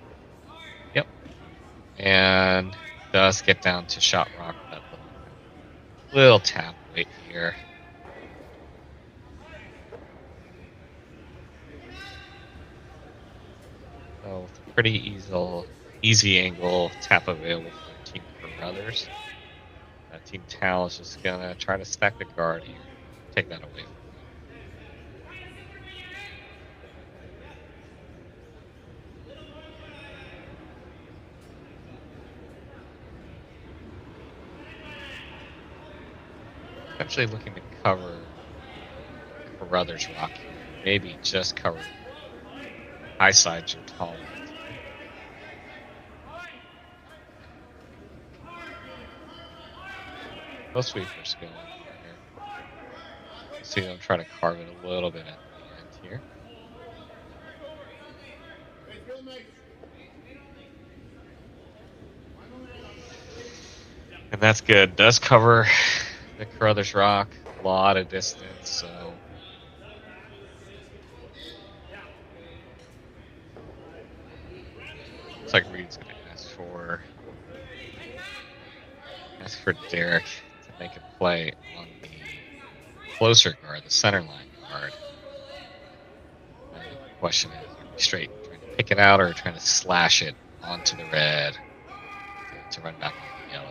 Yep. And does get down to shot rock with that little tap weight here. So pretty easy angle tap available for Team Carruthers. Team Tal is just gonna try to stack the guard here, take that away from him. Essentially looking to cover Carruthers rock here. Maybe just cover high side your tall end. Both sweepers going here. See them try to carve it a little bit at the end here. And that's good. Does cover the Carruthers rock. A lot of distance, so looks like Reid's going to ask for Derek to make a play on the closer guard, the center line guard. The question is, are we straight trying to pick it out or trying to slash it onto the red to run back on the yellow?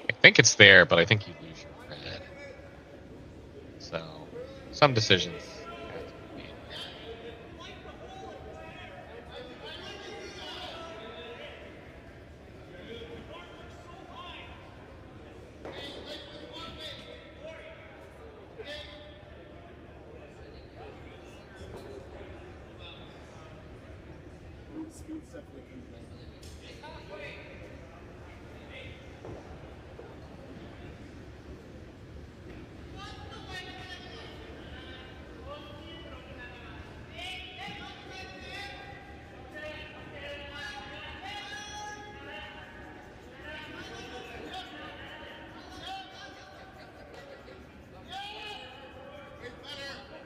I think it's there, but I think you lose your red. So some decisions have to be made.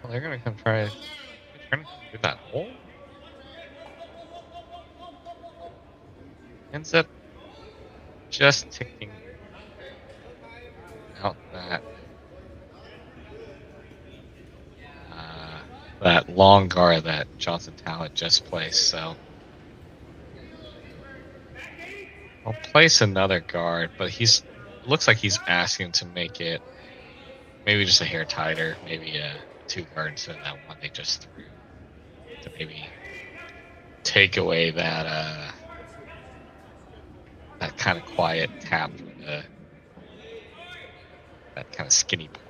Well, they're gonna come try. They're trying to do that hole. Ends up just ticking out that long guard that Johnson Talent just placed. So I'll place another guard, but looks like he's asking to make it maybe just a hair tighter, maybe a 2 guard instead of that one they just threw, to maybe take away that that kind of quiet tap from that kind of skinny board.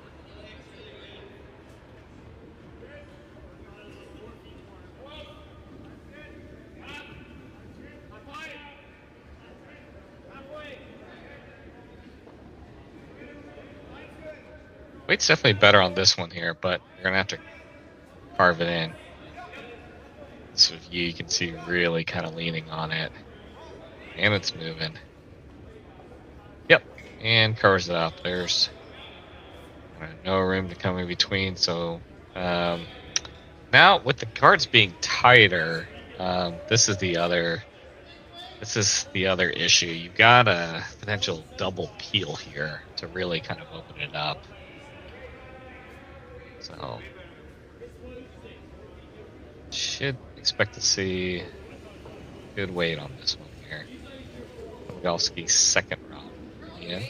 Weight's definitely better on this one here, but you're gonna have to carve it in. So you can see really kind of leaning on it, and it's moving. Yep, and covers it up. There's no room to come in between. So now with the guards being tighter, this is the other issue. You've got a potential double peel here to really kind of open it up. So should expect to see good weight on this one here. Pavelski's second round in.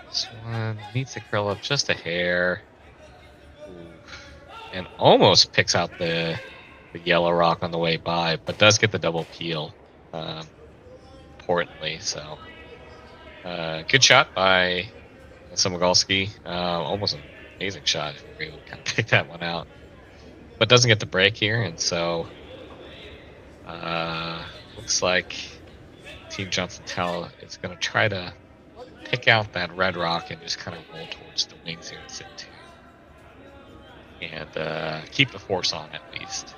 This one needs to curl up just a hair. Ooh. And almost picks out the yellow rock on the way by, but does get the double peel, importantly. So good shot by Samogalski. Almost an amazing shot if we would kind of pick that one out, but doesn't get the break here, and so looks like Team Johnson Talent is going to try to pick out that red rock and just kind of roll towards the wings here and sit two, and keep the force on at least.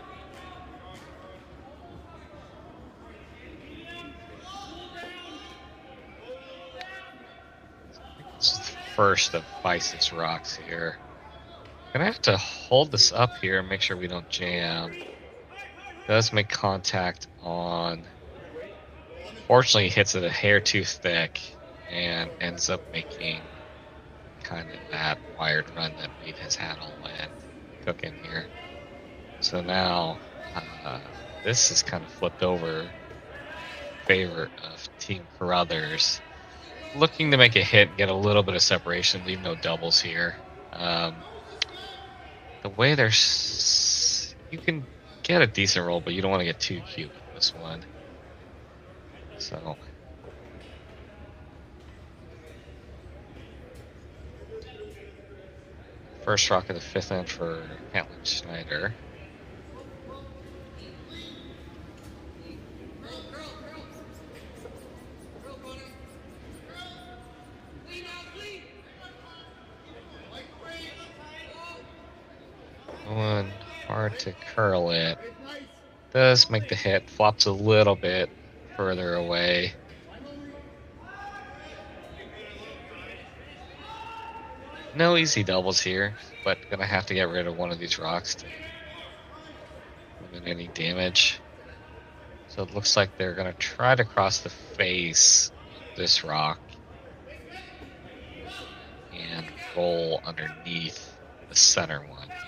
This is the first of Vice's rocks here. Gonna have to hold this up here and make sure we don't jam. Does make contact on. Fortunately, hits it a hair too thick and ends up making kind of that wired run that Reid has had all in cooking here. So now this is kind of flipped over in favor of Team Carruthers. Looking to make a hit, get a little bit of separation, leave no doubles here. The way there's, you can get a decent roll, but you don't want to get too cute with this one. So first rock of the fifth end for Hanlon Schneider. Going hard to curl it. Does make the hit, flops a little bit further away. No easy doubles here, but gonna have to get rid of one of these rocks to limit any damage. So it looks like they're gonna try to cross the face of this rock and roll underneath the center one here.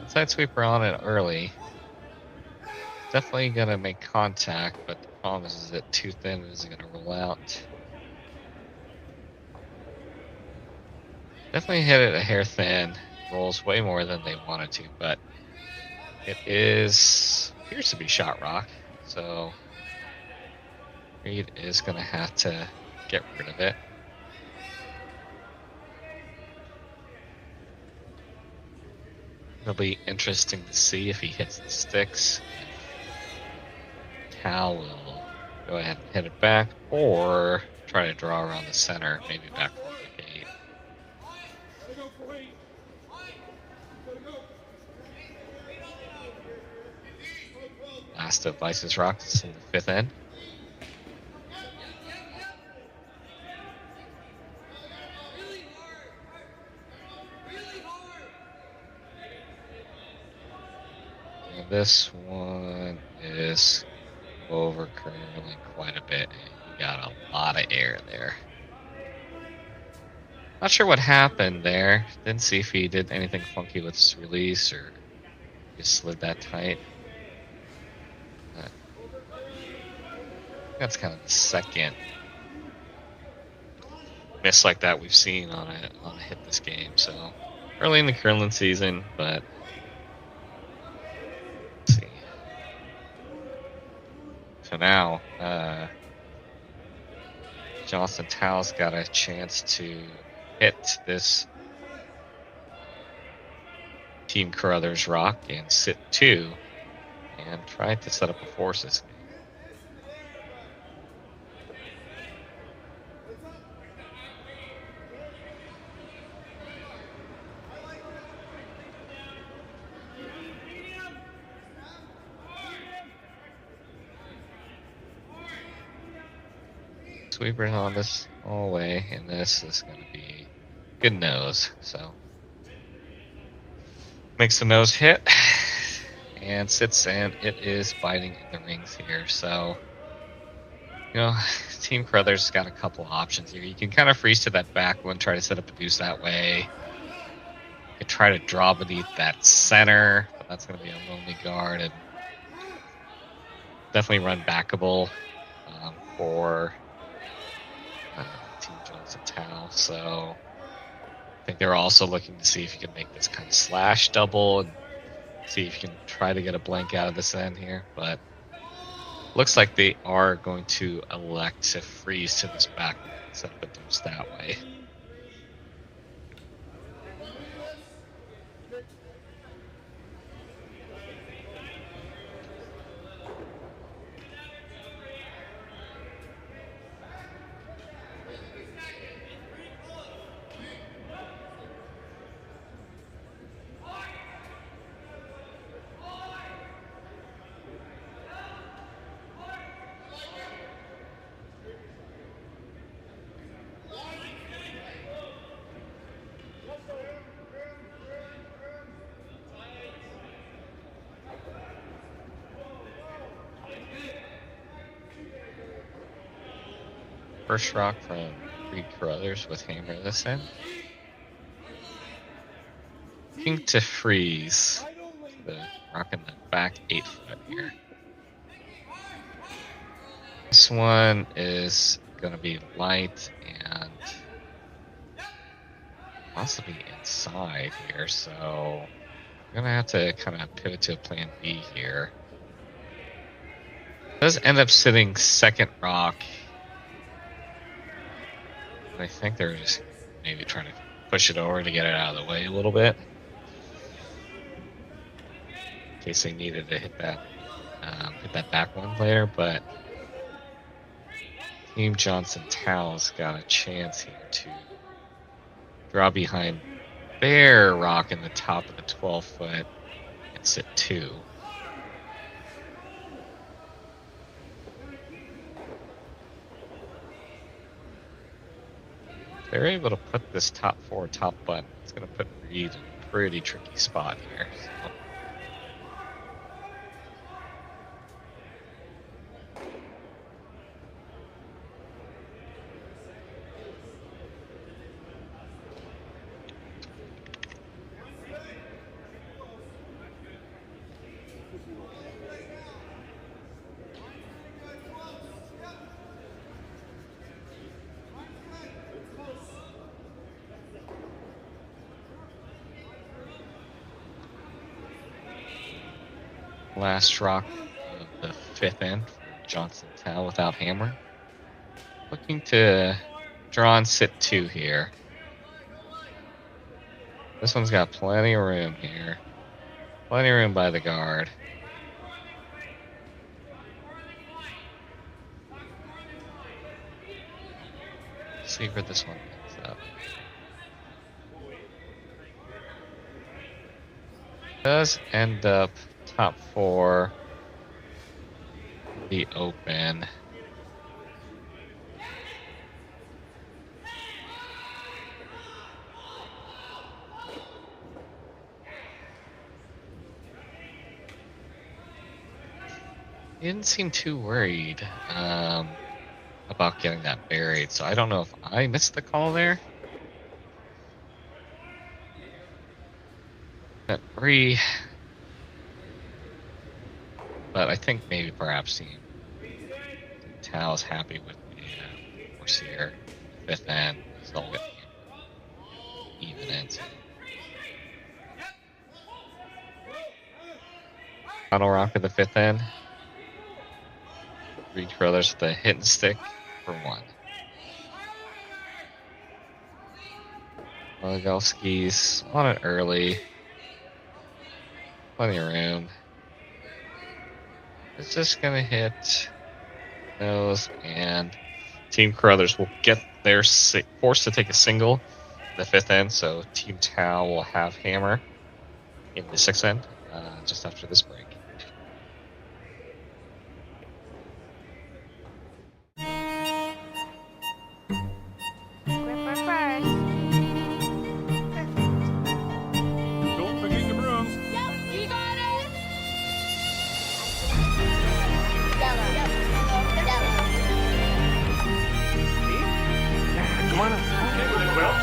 Side sweeper on it early. Definitely gonna make contact, but the problem is it too thin, is it gonna roll out? Definitely hit it a hair thin. Rolls way more than they wanted to, but it appears to be shot rock. so Reid is going to have to get rid of it. It'll be interesting to see if he hits the sticks. Cal will go ahead and hit it back, or try to draw around the center, maybe back on the gate. Last of Vice's Rocks in the fifth end. And this one is over curling quite a bit. You got a lot of air there. Not sure what happened there. Didn't see if he did anything funky with his release or just slid that tight. But that's kind of the second miss like that we've seen on a hit this game. So early in the curling season, but let's see. So now Jonathan Tao's got a chance to hit this Team Carruthers rock and sit 2 and try to set up a forces game. Sweeper on this all the way, and this is going to be good nose. So makes the nose hit and sits, and it is biting in the rings here. So, you know, Team Carruthers got a couple options here. You can kind of freeze to that back one, try to set up a deuce that way. You could try to draw beneath that center, but that's going to be a lonely guard, and definitely run backable for Team Johnson Tao. So I think they're also looking to see if you can make this kind of slash double and see if you can try to get a blank out of this end here. But looks like they are going to elect to freeze to this back and set up a deuce that way. First rock from Reid Carruthers with hammer this end. Looking to freeze the rock in the back 8 foot here. This one is going to be light and possibly inside here, so I'm going to have to kind of pivot to a plan B here. It does end up sitting second rock. I think they're just maybe trying to push it over to get it out of the way a little bit, in case they needed to hit that back one later. But Team Johnson Tao's got a chance here to draw behind Bear rock in the top of the 12 foot and sit 2. They're able to put this top 4 top button. It's going to put Reid in a pretty tricky spot here. So. Last rock of the fifth end for Johnson Town without hammer. Looking to draw and sit 2 here. This one's got plenty of room here. Plenty of room by the guard. Let's see where this one ends up. Does end up top 4. The open. He didn't seem too worried about getting that buried, so I don't know if I missed the call there. At 3. But I think maybe perhaps Team Tal's happy with the horse here. 5th end, so I'll get even ends. Final rock of the 5th end. Reid Carruthers with the hit and stick for 1. Logalski's on it early. Plenty of room. It's just gonna hit nose, and Team Carruthers will get their forced to take a single in the 5th end, so Team Tal will have hammer in the 6th end just after this break.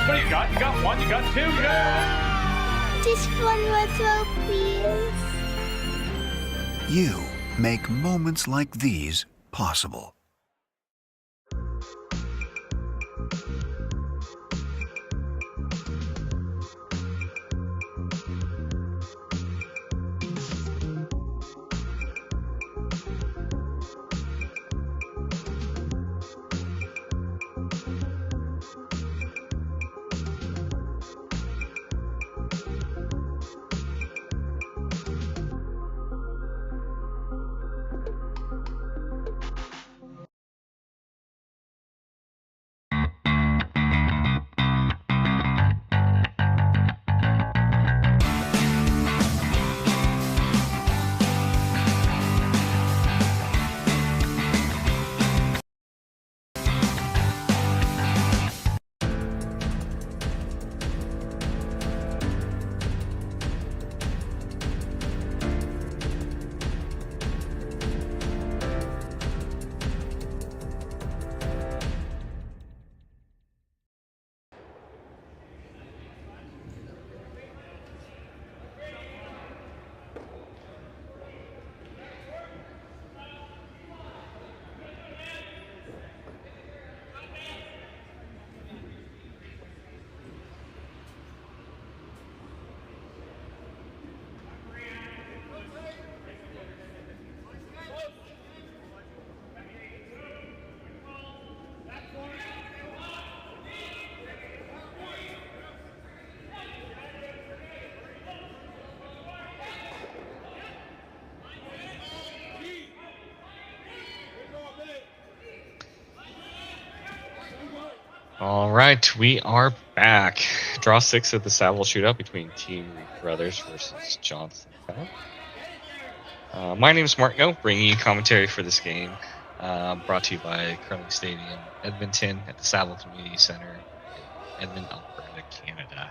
What do you got? You got 1, you got 2, yeah! Just one more throw, please. You make moments like these possible. All right, we are back. Draw 6 of the Saville Shootout between Team Reid Carruthers versus Johnson Town. My name is Marco, bringing you commentary for this game. Brought to you by Curling Stadium, Edmonton, at the Saville Community Center in Edmonton, Alberta, Canada.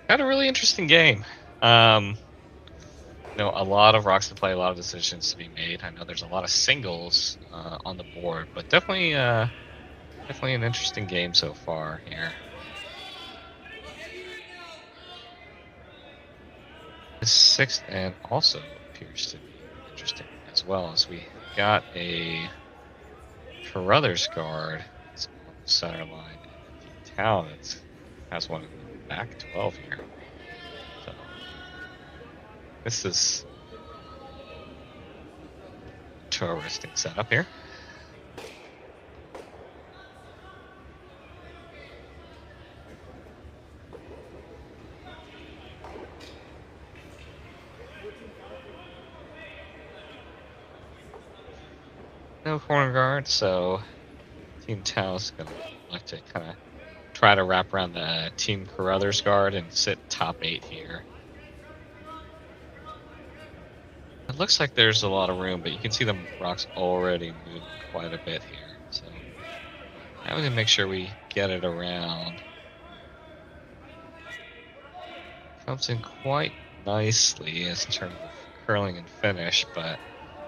Had a really interesting game. A lot of rocks to play, a lot of decisions to be made. I know there's a lot of singles on the board, but definitely an interesting game so far here. The 6th end also appears to be interesting as well, as we got a Carruthers guard that's on the center line, and the Town that has one in the back 12 here. So this is interesting setup here. No corner guard, so Team Tao's gonna like to kind of try to wrap around the Team Carruthers guard and sit top 8 here. It looks like there's a lot of room, but you can see the rocks already moving quite a bit here. So now we can make sure we get it around. Comes in quite nicely in terms of curling and finish, but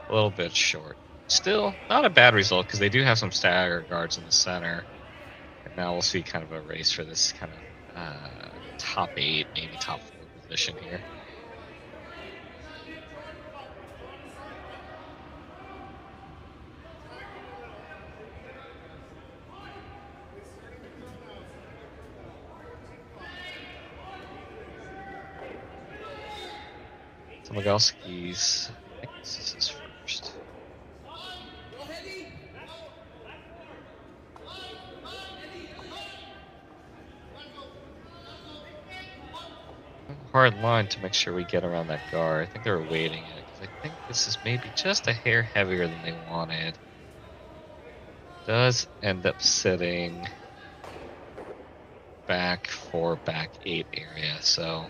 a little bit short. Still, not a bad result because they do have some stagger guards in the center. And now we'll see kind of a race for this kind of top 8, maybe top 4 position here. Tomagalski's, I think this is his first. Hard line to make sure we get around that guard. I think they were waiting it because I think this is maybe just a hair heavier than they wanted. Does end up sitting back 4, back 8 area, so.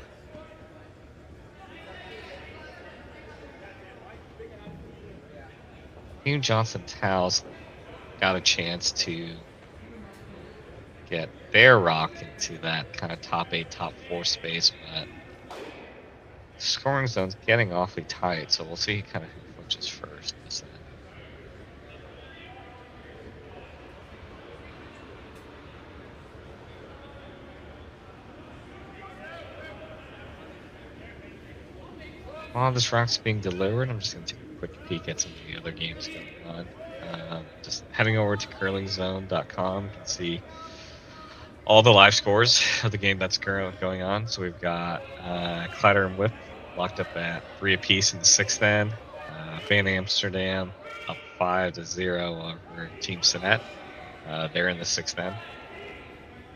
Team Johnson Towels got a chance to get their rock into that kind of top 8, top 4 space, but scoring zone's getting awfully tight, so we'll see kind of who punches first this end. While this rock's being delivered, I'm just going to take a quick peek at some of the other games going on. Just heading over to curlingzone.com, you can see all the live scores of the game that's currently going on. So we've got Clatter and Whip locked up at 3 apiece in the 6th end. Van Amsterdam up 5-0 over Team Sinet. They're in the 6th end.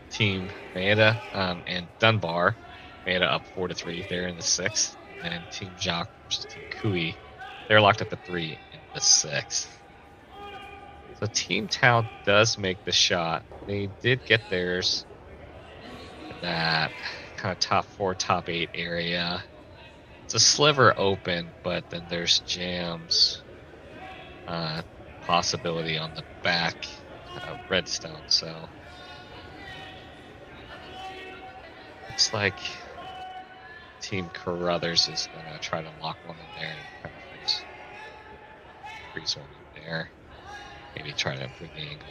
Team Maeda and Dunbar. Maeda up 4-3. They're in the 6th. And Team Jacques versus Team Kui. They're locked up at 3 in the 6th. So Team Tao does make the shot. They did get theirs in that kind of top 4, top 8 area. It's a sliver open, but then there's jams possibility on the back redstone. So looks like Team Carruthers is going to try to lock one in there and kind of freeze one in there. Maybe try to improve the angle.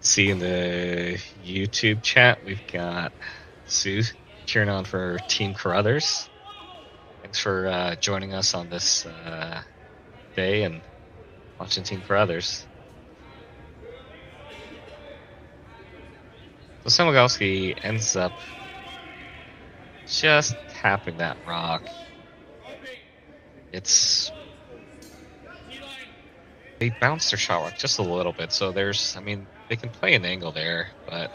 See in the YouTube chat, we've got Sue cheering on for Team Carruthers. Thanks for joining us on this day and watching Team Carruthers. So Samogalski ends up just tapping that rock. They bounced their shot rock just a little bit, so there's, I mean, they can play an angle there, but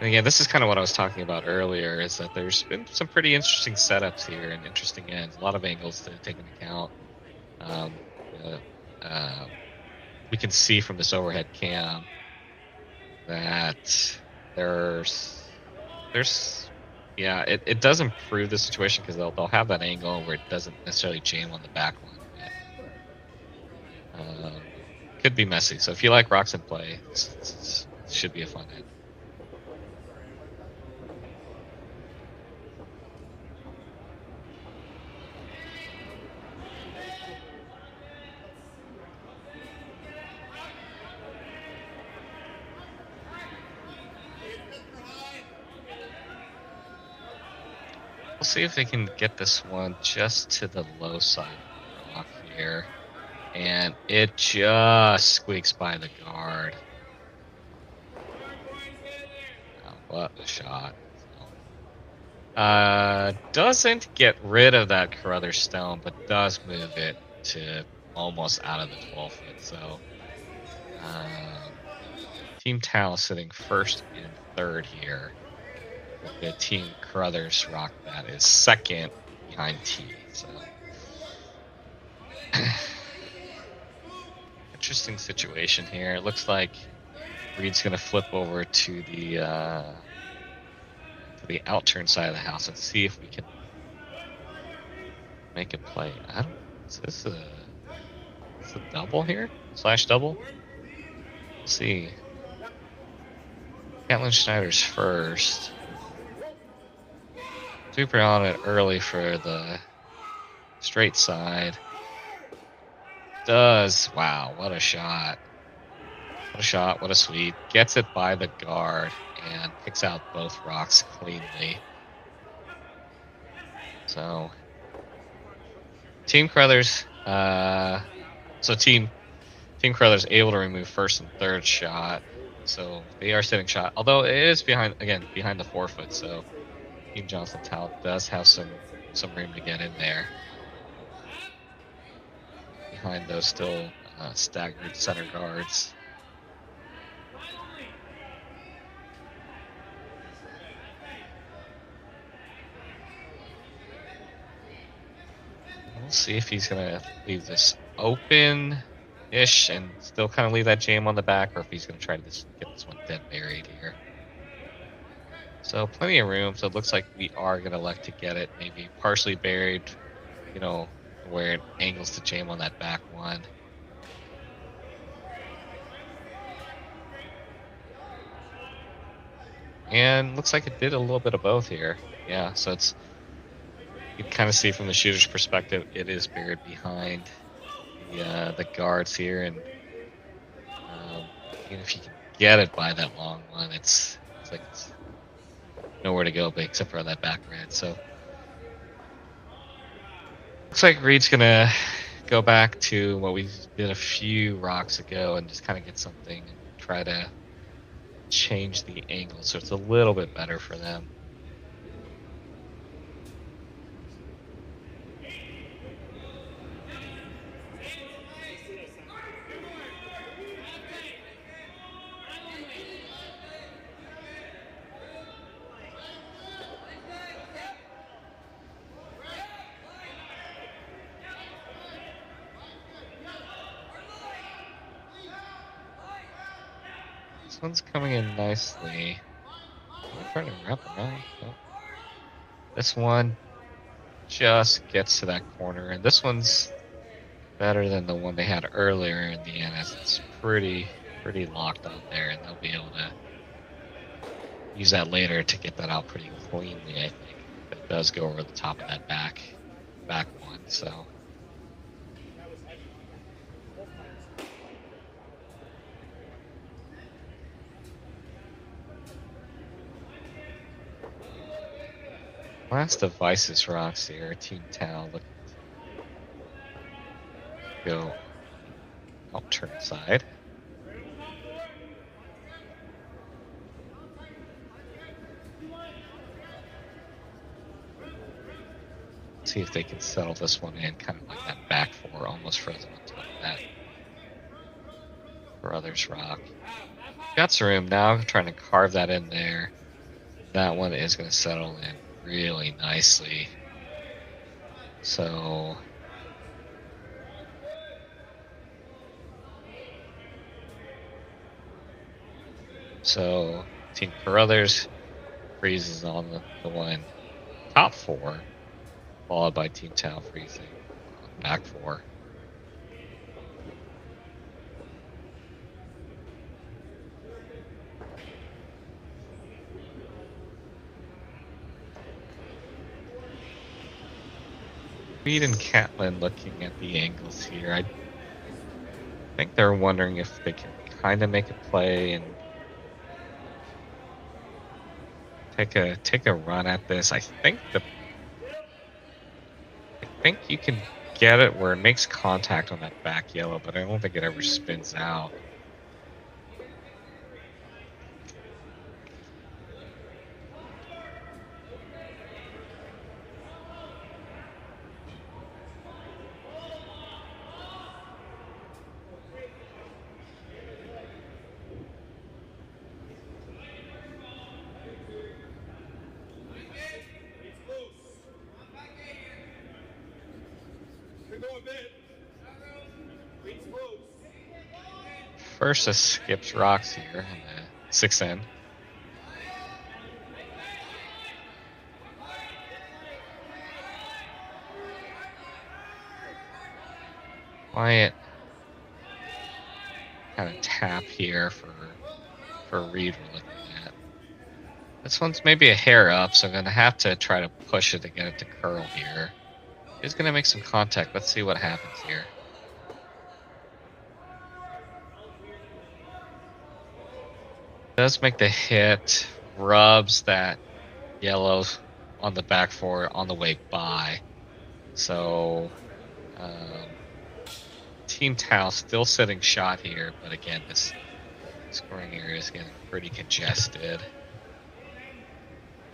again, this is kind of what I was talking about earlier, is that there's been some pretty interesting setups here and interesting ends, a lot of angles to take into account. We can see from this overhead cam that it does improve the situation because they'll have that angle where it doesn't necessarily jam on the back one. Could be messy, so if you like rocks in play, it should be a fun end. We'll see if they can get this one just to the low side of the rock here. And it just squeaks by the guard. Oh, what a shot. Doesn't get rid of that Carruthers stone, but does move it to almost out of the 12 foot. So Team Tal sitting first and third here. The Team Carruthers rock that is second behind T. So interesting situation here. It looks like Reid's gonna flip over to the outturn side of the house and see if we can make a play. Is this a double here? Slash double? Let's see. Catlin Schneider's first. Super on it early for the straight side. Wow, what a shot. What a shot, what a sweep. Gets it by the guard and picks out both rocks cleanly. So, Team Carruthers, Team Carruthers able to remove first and third shot. So they are sitting shot, although it is behind the 4 foot. So Team Johnson Tal does have some room to get in there. Behind those still staggered center guards. We'll see if he's gonna leave this open-ish and still kind of leave that jam on the back, or if he's gonna try to get this one dead buried here. So plenty of room. So it looks like we are gonna elect to get it maybe partially buried, where it angles the jam on that back one. And looks like it did a little bit of both here. Yeah, so you can kind of see from the shooter's perspective, it is buried behind the guards here, and even if you can get it by that long one, it's like it's nowhere to go except for that back red. So looks like Reid's gonna go back to what we did a few rocks ago and just kind of get something and try to change the angle so it's a little bit better for them. This one's coming in nicely. I'm trying to wrap around. Oh. This one just gets to that corner, and this one's better than the one they had earlier in the end, as it's pretty locked on there, and they'll be able to use that later to get that out pretty cleanly. I think it does go over the top of that back one. So. Last devices rocks here. Team Tal looking to go outturn side. See if they can settle this one in, kind of like that back four, almost frozen on top of that Carruthers rock. Got some room now, trying to carve that in there. That one is going to settle in really nicely. So Team Carruthers freezes on the one top four, followed by Team Tal freezing on back four. Reid and Catlin looking at the angles here. I think they're wondering if they can kind of make a play and take a run at this. I think the think you can get it where it makes contact on that back yellow, but I don't think it ever spins out. Versus skips rocks here in the 6th end. Quiet kind of tap here for Reid we're looking at. This one's maybe a hair up, so I'm going to have to try to push it to get it to curl here. He's going to make some contact. Let's see what happens here. Does make the hit, rubs that yellow on the back four on the way by. So Team Tau still sitting shot here, but again, this scoring area is getting pretty congested.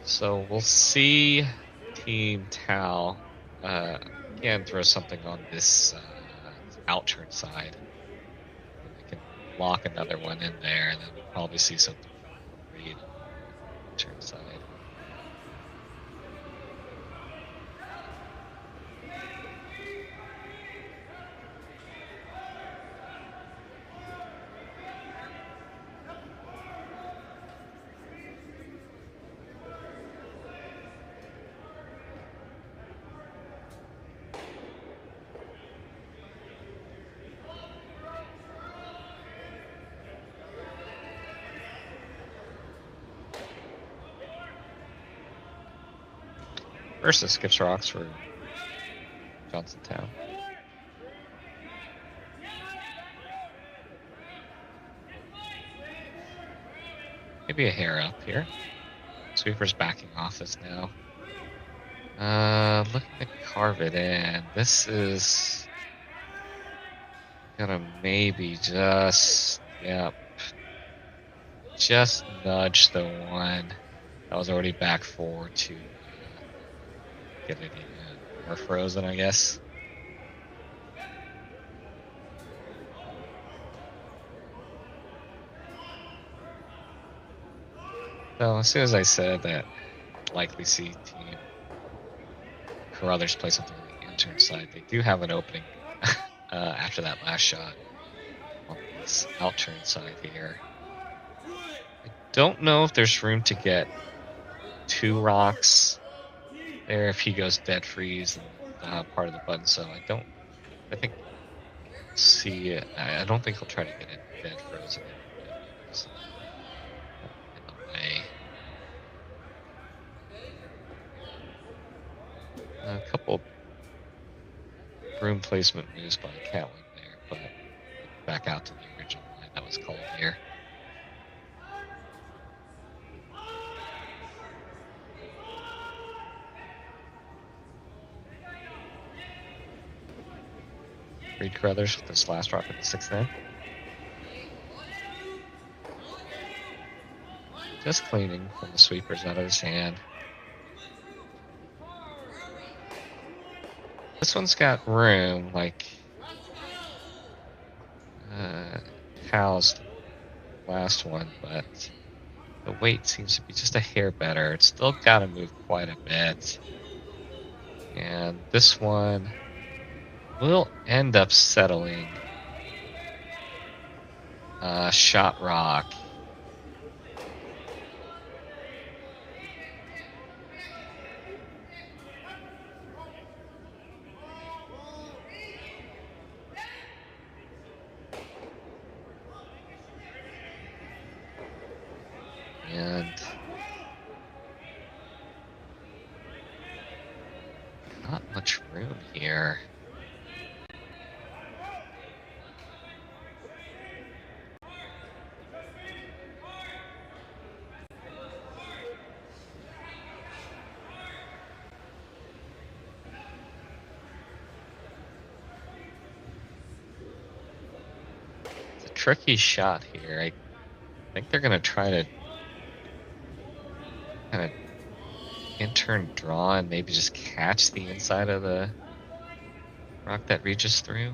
So we'll see Team Tau again throw something on this out turn side. We can lock another one in there, and then we'll probably see something from Reid turn side. Versus skips rocks for Johnstown. Maybe a hair up here. Sweeper's backing off this now. Looking to carve it in. This is gonna maybe just, just nudge the one that was already back four to get it even more frozen, I guess. So as soon as I said that, likely see Team Carruthers play something on the intern side, they do have an opening after that last shot on this out turn side here. I don't know if there's room to get 2 rocks there if he goes dead freeze and part of the button, so I don't think he'll try to get it dead frozen in the way. A couple room placement moves by Catlin there, but back out to the original line that was called here. Reid Carruthers with this last rock at the 6th end. Just cleaning from the sweepers out of his hand. This one's got room, like Hal's last one, but the weight seems to be just a hair better. It's still got to move quite a bit. And this one will end up settling shot rock. And not much room here. tricky shot here. I think they're gonna try to kind of in-turn draw and maybe just catch the inside of the rock that reaches through.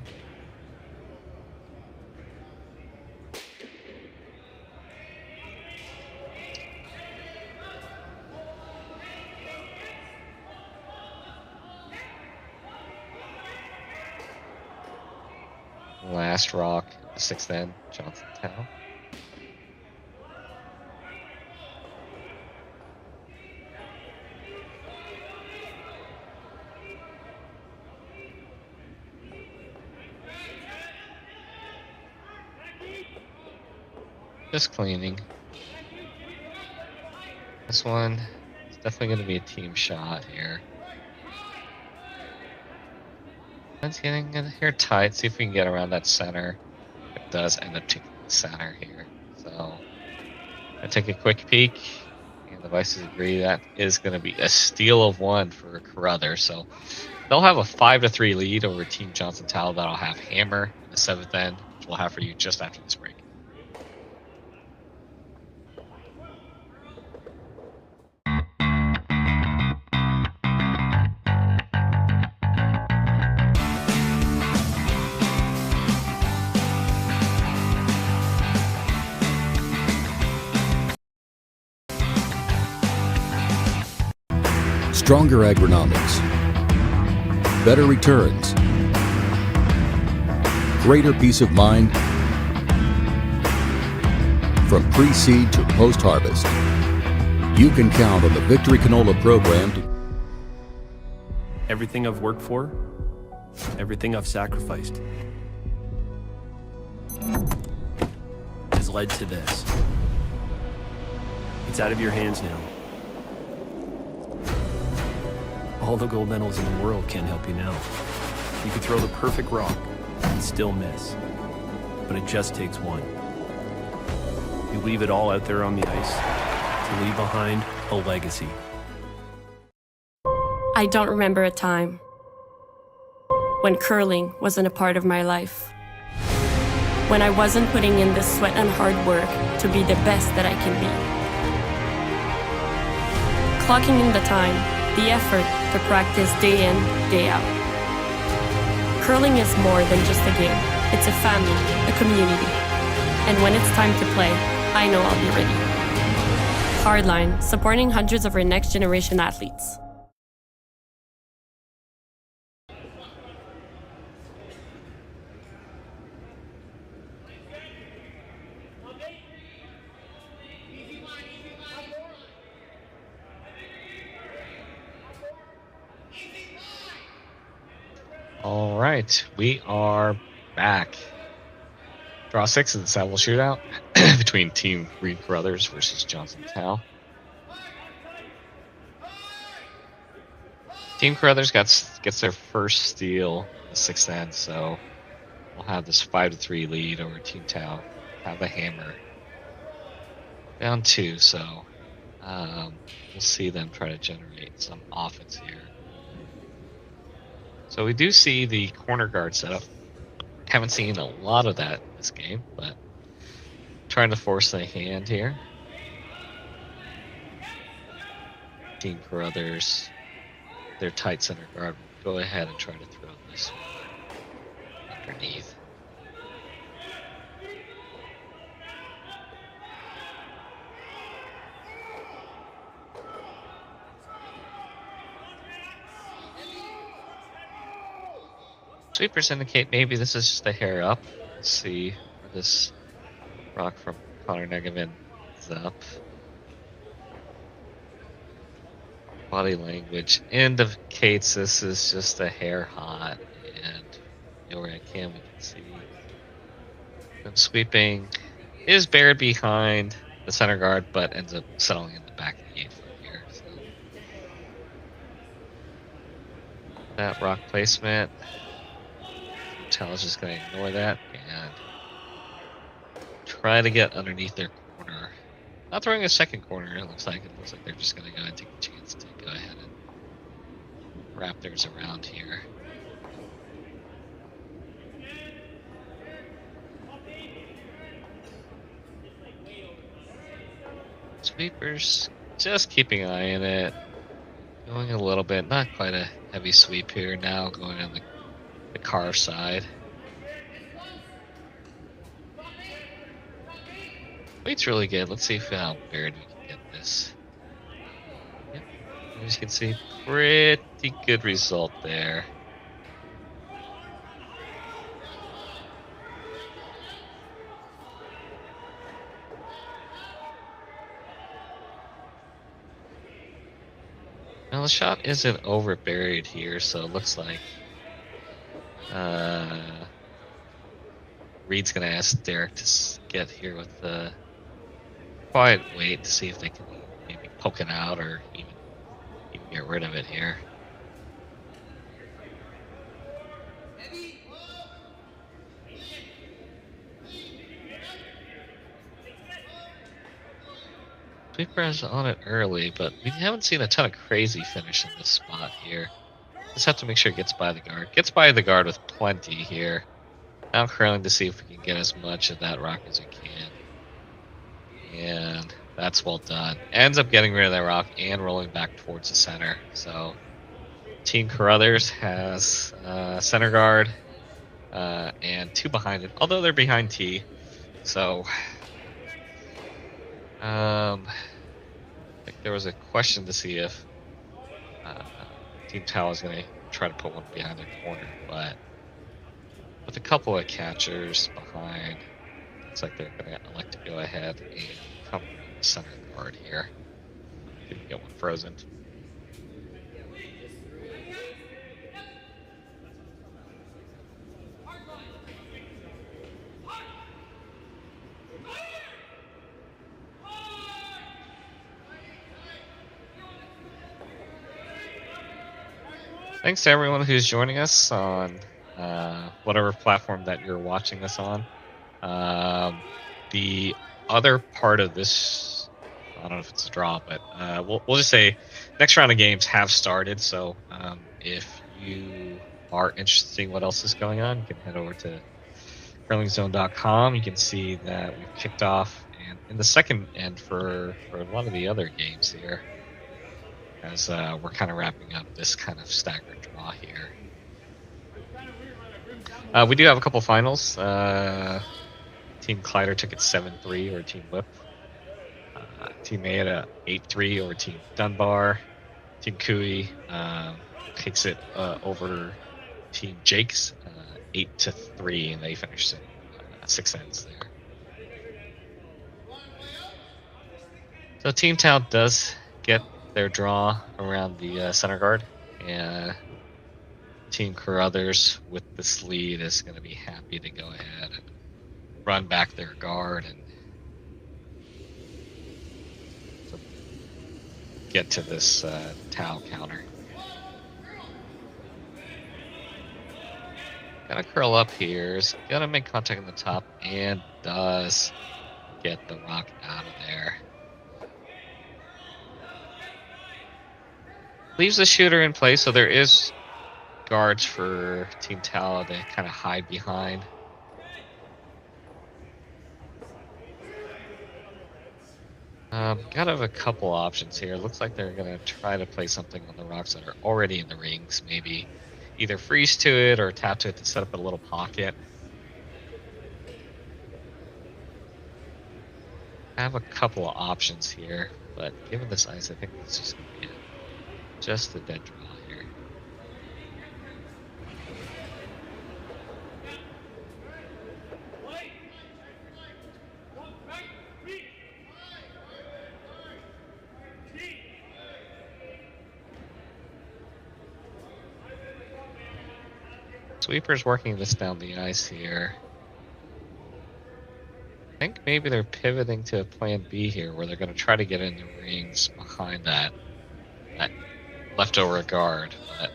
Last rock, the 6th end, Johnson Town. Just cleaning. This one is definitely going to be a team shot here. It's getting here tight. See if we can get around that center. It does end up taking the center here. So I take a quick peek, and the Vices agree that is going to be a steal of 1 for Carruthers. So they'll have a 5-3 lead over Team Johnson Tal. That'll have Hammer in the 7th end, which we'll have for you just after this break. Stronger agronomics, better returns, greater peace of mind from pre-seed to post-harvest. You can count on the Victory Canola program to Everything I've worked for, everything I've sacrificed, has led to this. It's out of your hands now. All the gold medals in the world can't help you now. You could throw the perfect rock and still miss, but it just takes one. You leave it all out there on the ice to leave behind a legacy. I don't remember a time when curling wasn't a part of my life. When I wasn't putting in the sweat and hard work to be the best that I can be. Clocking in the time, the effort to practice day in, day out. Curling is more than just a game. It's a family, a community. And when it's time to play, I know I'll be ready. Hardline, supporting hundreds of our next generation athletes. All right, we are back. Draw 6 in the Saville Shootout between Team Reid Carruthers versus Johnson Tal. Team Carruthers gets their first steal in the 6th end, so we'll have this 5-3 lead over Team Tal. Have the hammer. Down 2, so we'll see them try to generate some offense here. So we do see the corner guard setup. Haven't seen a lot of that in this game, but trying to force the hand here. Team Carruthers, their tight center guard, will go ahead and try to throw this one underneath. Sweepers indicate maybe this is just a hair up. Let's see where this rock from Connor Negavan is up. Body language indicates this is just a hair hot, and over at cam we can see them sweeping is buried behind the center guard, but ends up settling in the back of the 8 foot here. So that rock placement. Tal is just going to ignore that and try to get underneath their corner. Not throwing a second corner, it looks like they're just going to go and take a chance to go ahead and wrap theirs around here. Sweepers just keeping an eye on it. Going a little bit, not quite a heavy sweep here now, going on the carve side. Weight's really good. Let's see how buried we can get this. Yep. As you can see, pretty good result there. Now the shot isn't over buried here, so it looks like Reid's gonna ask Derek to get here with the quiet weight to see if they can maybe poke it out or even get rid of it here. Sweeper's on it early, but we haven't seen a ton of crazy finish in this spot here. Just have to make sure it gets by the guard. Gets by the guard with plenty here. Now curling to see if we can get as much of that rock as we can. And that's well done. Ends up getting rid of that rock and rolling back towards the center. So Team Carruthers has center guard and 2 behind it, although they're behind T. So I think there was a question to see if Team Tal is going to try to put one behind their corner, but with a couple of catchers behind, looks like they're going to elect to go ahead and come center guard here. See if we can get one frozen. Thanks to everyone who's joining us on whatever platform that you're watching us on. The other part of this, I don't know if it's a draw, but we'll just say next round of games have started. So if you are interested in seeing what else is going on, you can head over to curlingzone.com. You can see that we've kicked off, and in the second end for a lot of the other games here, as we're kind of wrapping up this kind of staggered draw here. We do have a couple finals. Team Kleider took it 7-3 over Team Whip. Team A had a 8-3 over Team Dunbar. Team Cooey takes it over Team Jakes 8-3, and they finished in 6 ends there. So Team Town does get their draw around the center guard, and Team Carruthers with this lead is going to be happy to go ahead and run back their guard and get to this Tau counter. Gonna curl up here, is gonna make contact on the top, and does get the rock out of there. Leaves the shooter in place, so there is guards for Team Tau to kind of hide behind. Got a couple options here. Looks like they're going to try to play something on the rocks that are already in the rings. Maybe either freeze to it or tap to it to set up a little pocket. I have a couple of options here, but given this ice, I think this is going to be just a dead draw here. Sweeper's working this down the ice here. I think maybe they're pivoting to plan B here, where they're going to try to get in the rings behind that leftover guard, but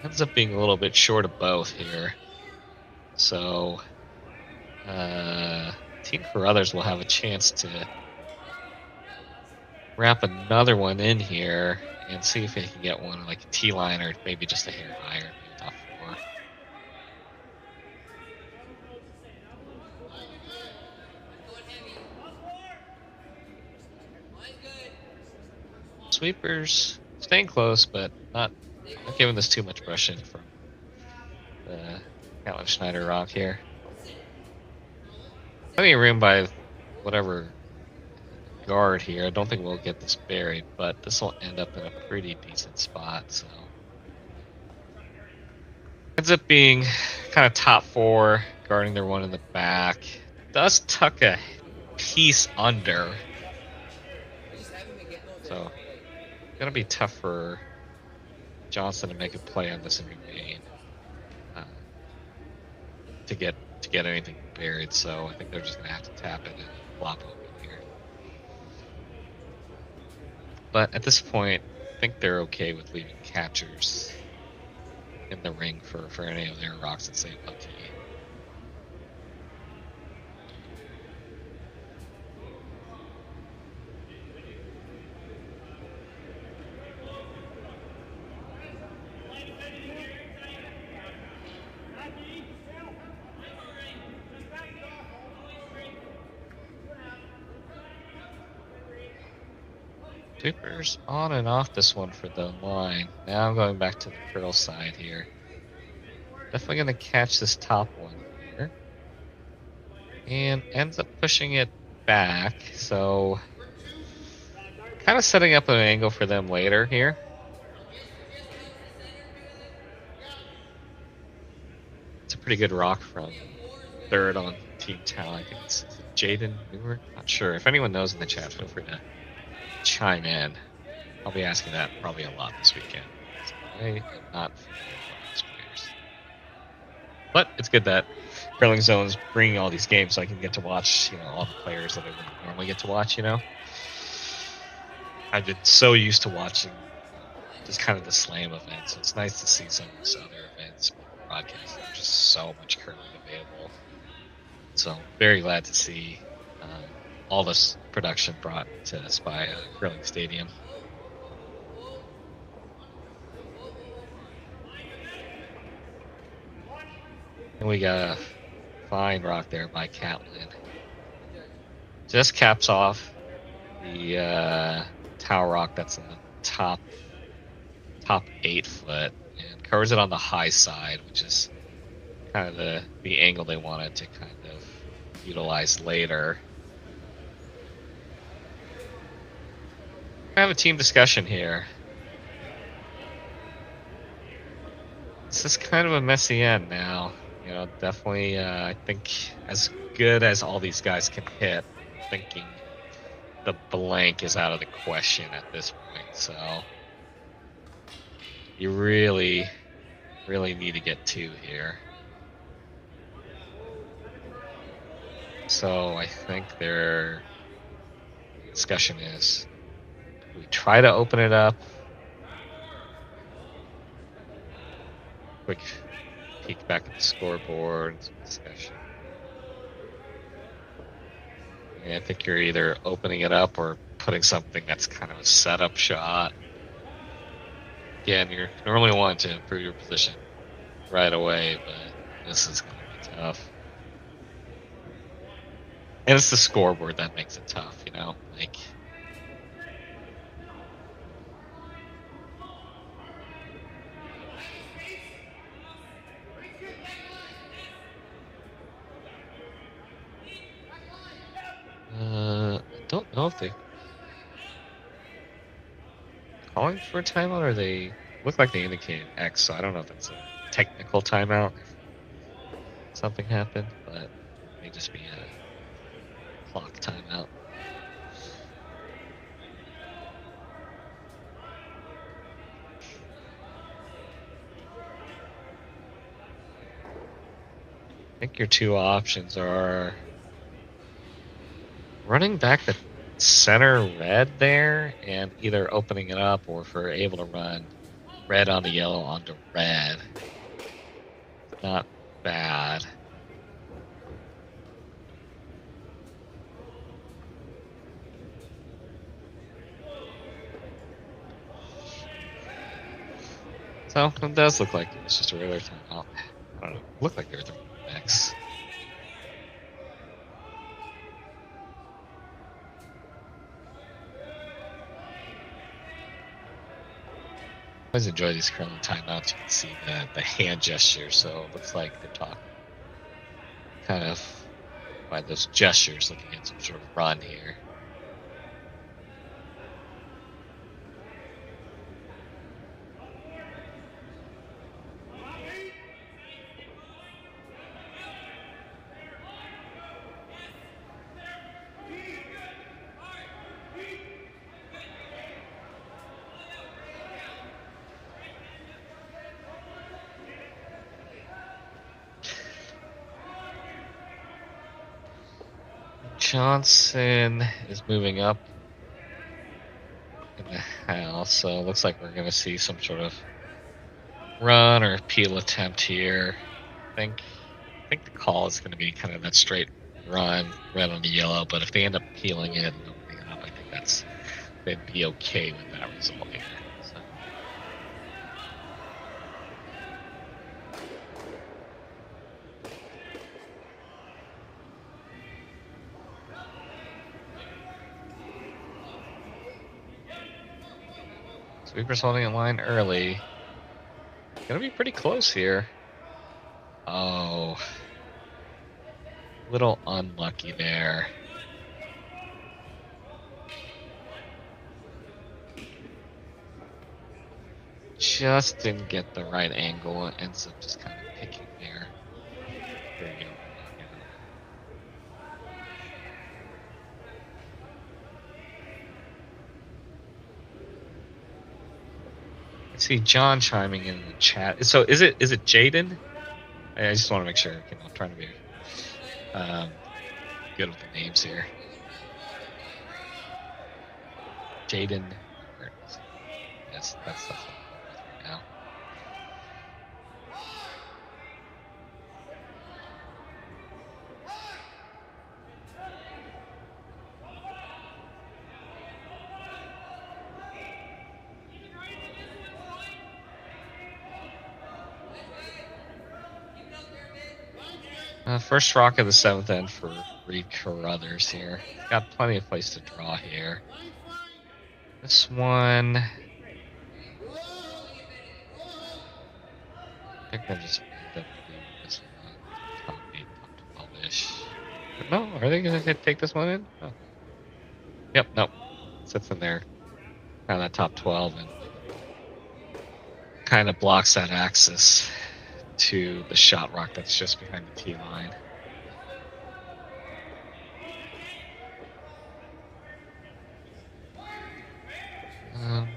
ends up being a little bit short of both here. So Team Carruthers will have a chance to wrap another one in here and see if they can get one like a T-line or maybe just a hair higher, maybe top 4. Sweepers staying close, but not giving this too much brushing from the Alan Schneider rock here. Plenty of room by whatever guard here. I don't think we'll get this buried, but this will end up in a pretty decent spot. So ends up being kind of top 4, guarding their one in the back. Does tuck a piece under. So gonna be tough for Johnson to make a play on this in remain to get anything buried. So I think they're just gonna have to tap it and flop open here. But at this point, I think they're okay with leaving catchers in the ring for any of their rocks that say lucky. Sweepers on and off this one for the line. Now I'm going back to the curl side here. Definitely going to catch this top one here. And ends up pushing it back. So kind of setting up an angle for them later here. It's a pretty good rock from third on Team Talent. I think it's Jaden Newer. Not sure. If anyone knows in the chat, feel free to chime in. I'll be asking that probably a lot this weekend. So I am not familiar with these players. But it's good that Curling Zone's bringing all these games so I can get to watch, all the players that I wouldn't normally get to watch, I've been so used to watching just kind of the slam events. So it's nice to see some of these other events broadcast. There's just so much curling available. So very glad to see all this production brought to us by Curling Stadium. And we got a fine rock there by Catlin. Just caps off the tower rock that's in the top 8 foot and covers it on the high side, which is kind of the angle they wanted to kind of utilize later. I have a team discussion here. This is kind of a messy end now. Definitely, I think as good as all these guys can hit, thinking the blank is out of the question at this point. So you really, really need to get 2 here. So I think their discussion is, we try to open it up. Quick peek back at the scoreboard. Some discussion. And I think you're either opening it up or putting something that's kind of a setup shot. Again, you're normally wanting to improve your position right away, but this is going to be tough. And it's the scoreboard that makes it tough, like. I don't know if they calling for a timeout or they look like they indicated X, so I don't know if that's a technical timeout. If something happened, but it may just be a clock timeout. I think your 2 options are running back the center red there and either opening it up, or if we're able to run red onto yellow onto red. Not bad. So it does look like it's just a regular timeout. I don't know. Look like they're throwing X. always enjoy these curling timeouts. You can see the hand gesture, so it looks like they're talking kind of by those gestures, looking at some sort of run here. Johnson is moving up in the house, so it looks like we're going to see some sort of run or peel attempt here. I think the call is going to be kind of that straight run, red on the yellow, but if they end up peeling it and opening it up, I think they'd be okay with that result here. So. Sweeper's holding in line early. Gonna be pretty close here. Oh. Little unlucky there. Just didn't get the right angle. It ends up just kind of picking there. There you go. See John chiming in the chat. So is it Jaden? I just want to make sure. I'm trying to be good with the names here. Jaden. Yes, that's the one right now. First rock of the 7th end for Reid Carruthers here. Got plenty of place to draw here. This one, I think they're just end up leaving this one top 8, top 12-ish. No, are they going to take this one in? Oh. Yep, nope. Sits in there, kind of that top 12, and kind of blocks that access to the shot rock that's just behind the tee line.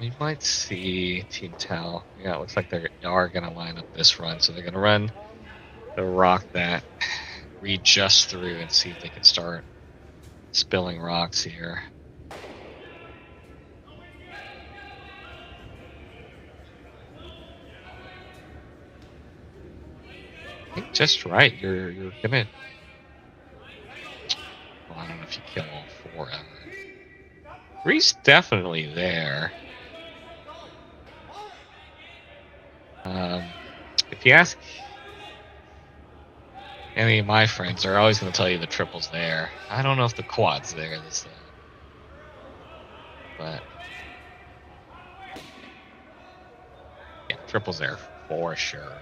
We might see Team Tal. Yeah, it looks like they are going to line up this run. So they're going to run the rock that Reid just through and see if they can start spilling rocks here. I think just right. You're gonna. Well, I don't know if you kill all 4 ever. Reid's definitely there. If you ask any of my friends, they're always going to tell you the triple's there. I don't know if the quad's there this time, but yeah, triple's there for sure.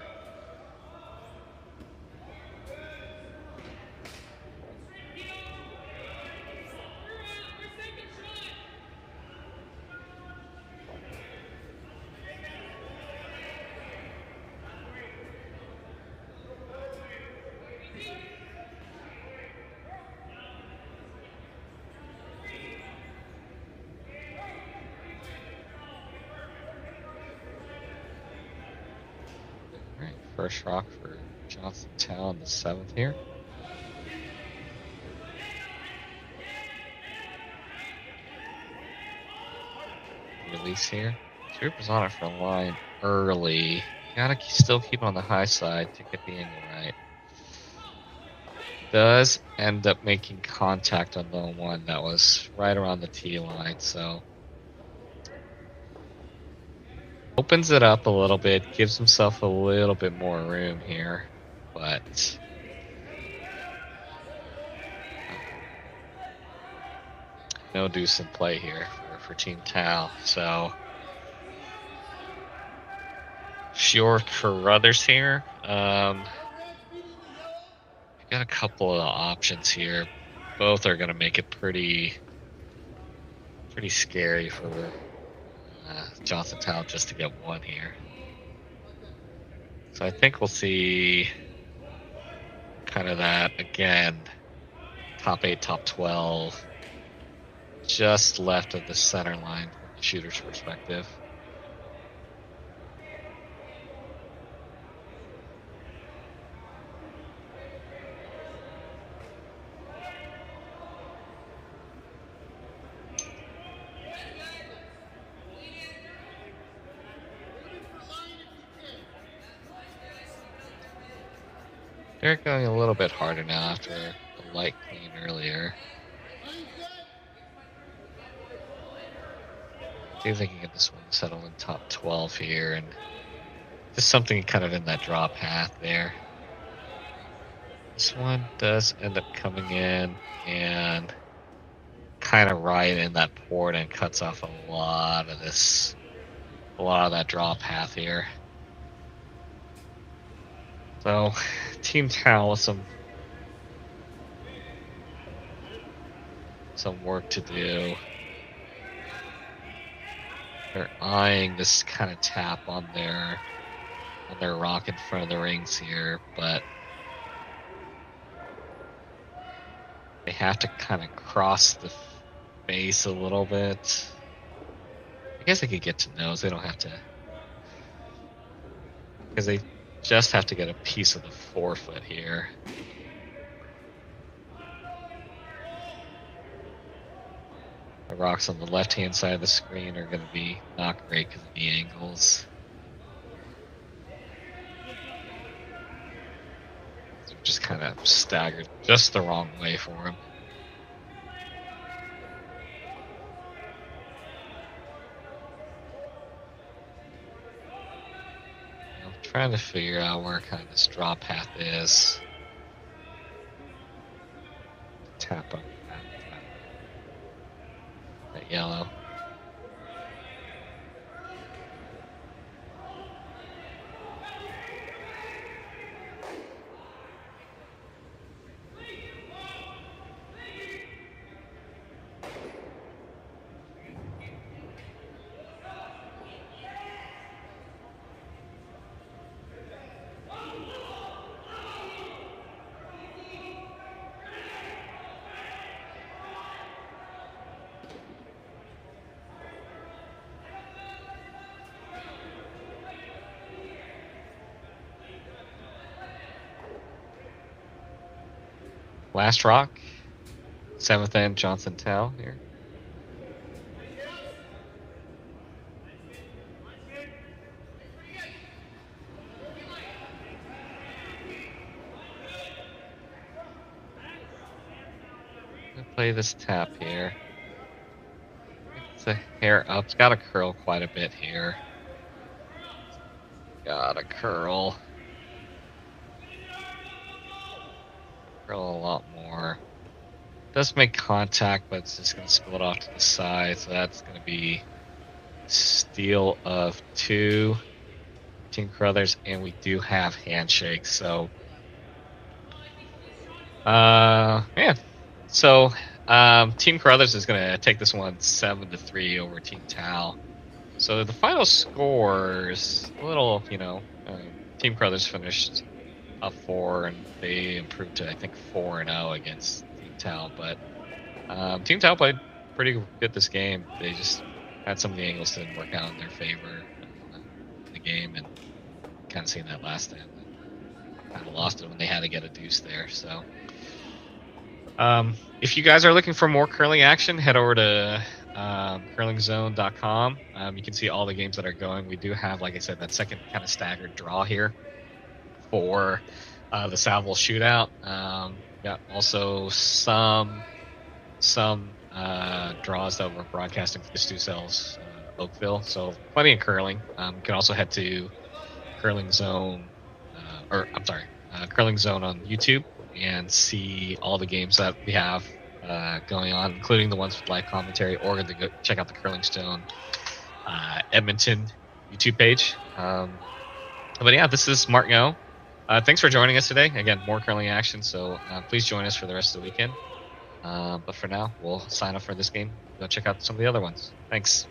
First rock for Johnson Town, the 7th here. Release here. Trooper's on it for a line early. Gotta still keep on the high side to get the angle right. Does end up making contact on the one that was right around the tee line, so opens it up a little bit, gives himself a little bit more room here, but no deuce in play here for Team Tal. So Reid Carruthers here. We've got a couple of options here. Both are going to make it pretty scary for Jonathan Tao just to get one here. So I think we'll see kind of that again. Top 8, top 12, just left of the center line from the shooter's perspective. They're going a little bit harder now after the light clean earlier. See if they can get this one settled in top 12 here, and just something kind of in that draw path there. This one does end up coming in and kind of right in that port and cuts off a lot of that draw path here. So, Team Tao with some work to do. They're eyeing this kind of tap on their rock in front of the rings here, but they have to kind of cross the face a little bit. I guess they could get to nose. They don't have to, because they just have to get a piece of the forefoot here. The rocks on the left-hand side of the screen are going to be not great because of the angles. They're just kind of staggered just the wrong way for him. Trying to figure out where kind of this draw path is. Tap on that yellow. Last rock, 7th end Johnson Tao here. I'm gonna play this tap here. It's a hair up. It's got to curl quite a bit here. Gotta curl. A lot more. Does make contact, but it's just going to spill it off to the side, so that's going to be steal of 2. Team Carruthers, and we do have handshakes, so yeah. So Team Carruthers is going to take this one 7-3 over Team Tao. So the final scores a little, Team Carruthers finished up 4, and they improved to, I think, 4-0 against Team Tao. But Team Tao played pretty good this game. They just had some of the angles didn't work out in their favor in the game, and kind of seen that last end. Kind of lost it when they had to get a deuce there. So if you guys are looking for more curling action, head over to curlingzone.com. You can see all the games that are going. We do have, like I said, that second kind of staggered draw here for the Saville Shootout. Got also some draws that we're broadcasting for the Stu Cells Oakville. So plenty of curling. You can also head to Curling Zone, Curling Zone on YouTube and see all the games that we have going on, including the ones with live commentary, or to go check out the Curling Stone Edmonton YouTube page. But yeah, this is Martin O. Thanks for joining us today. Again, more curling action, so please join us for the rest of the weekend. But for now, we'll sign off for this game. Go check out some of the other ones. Thanks.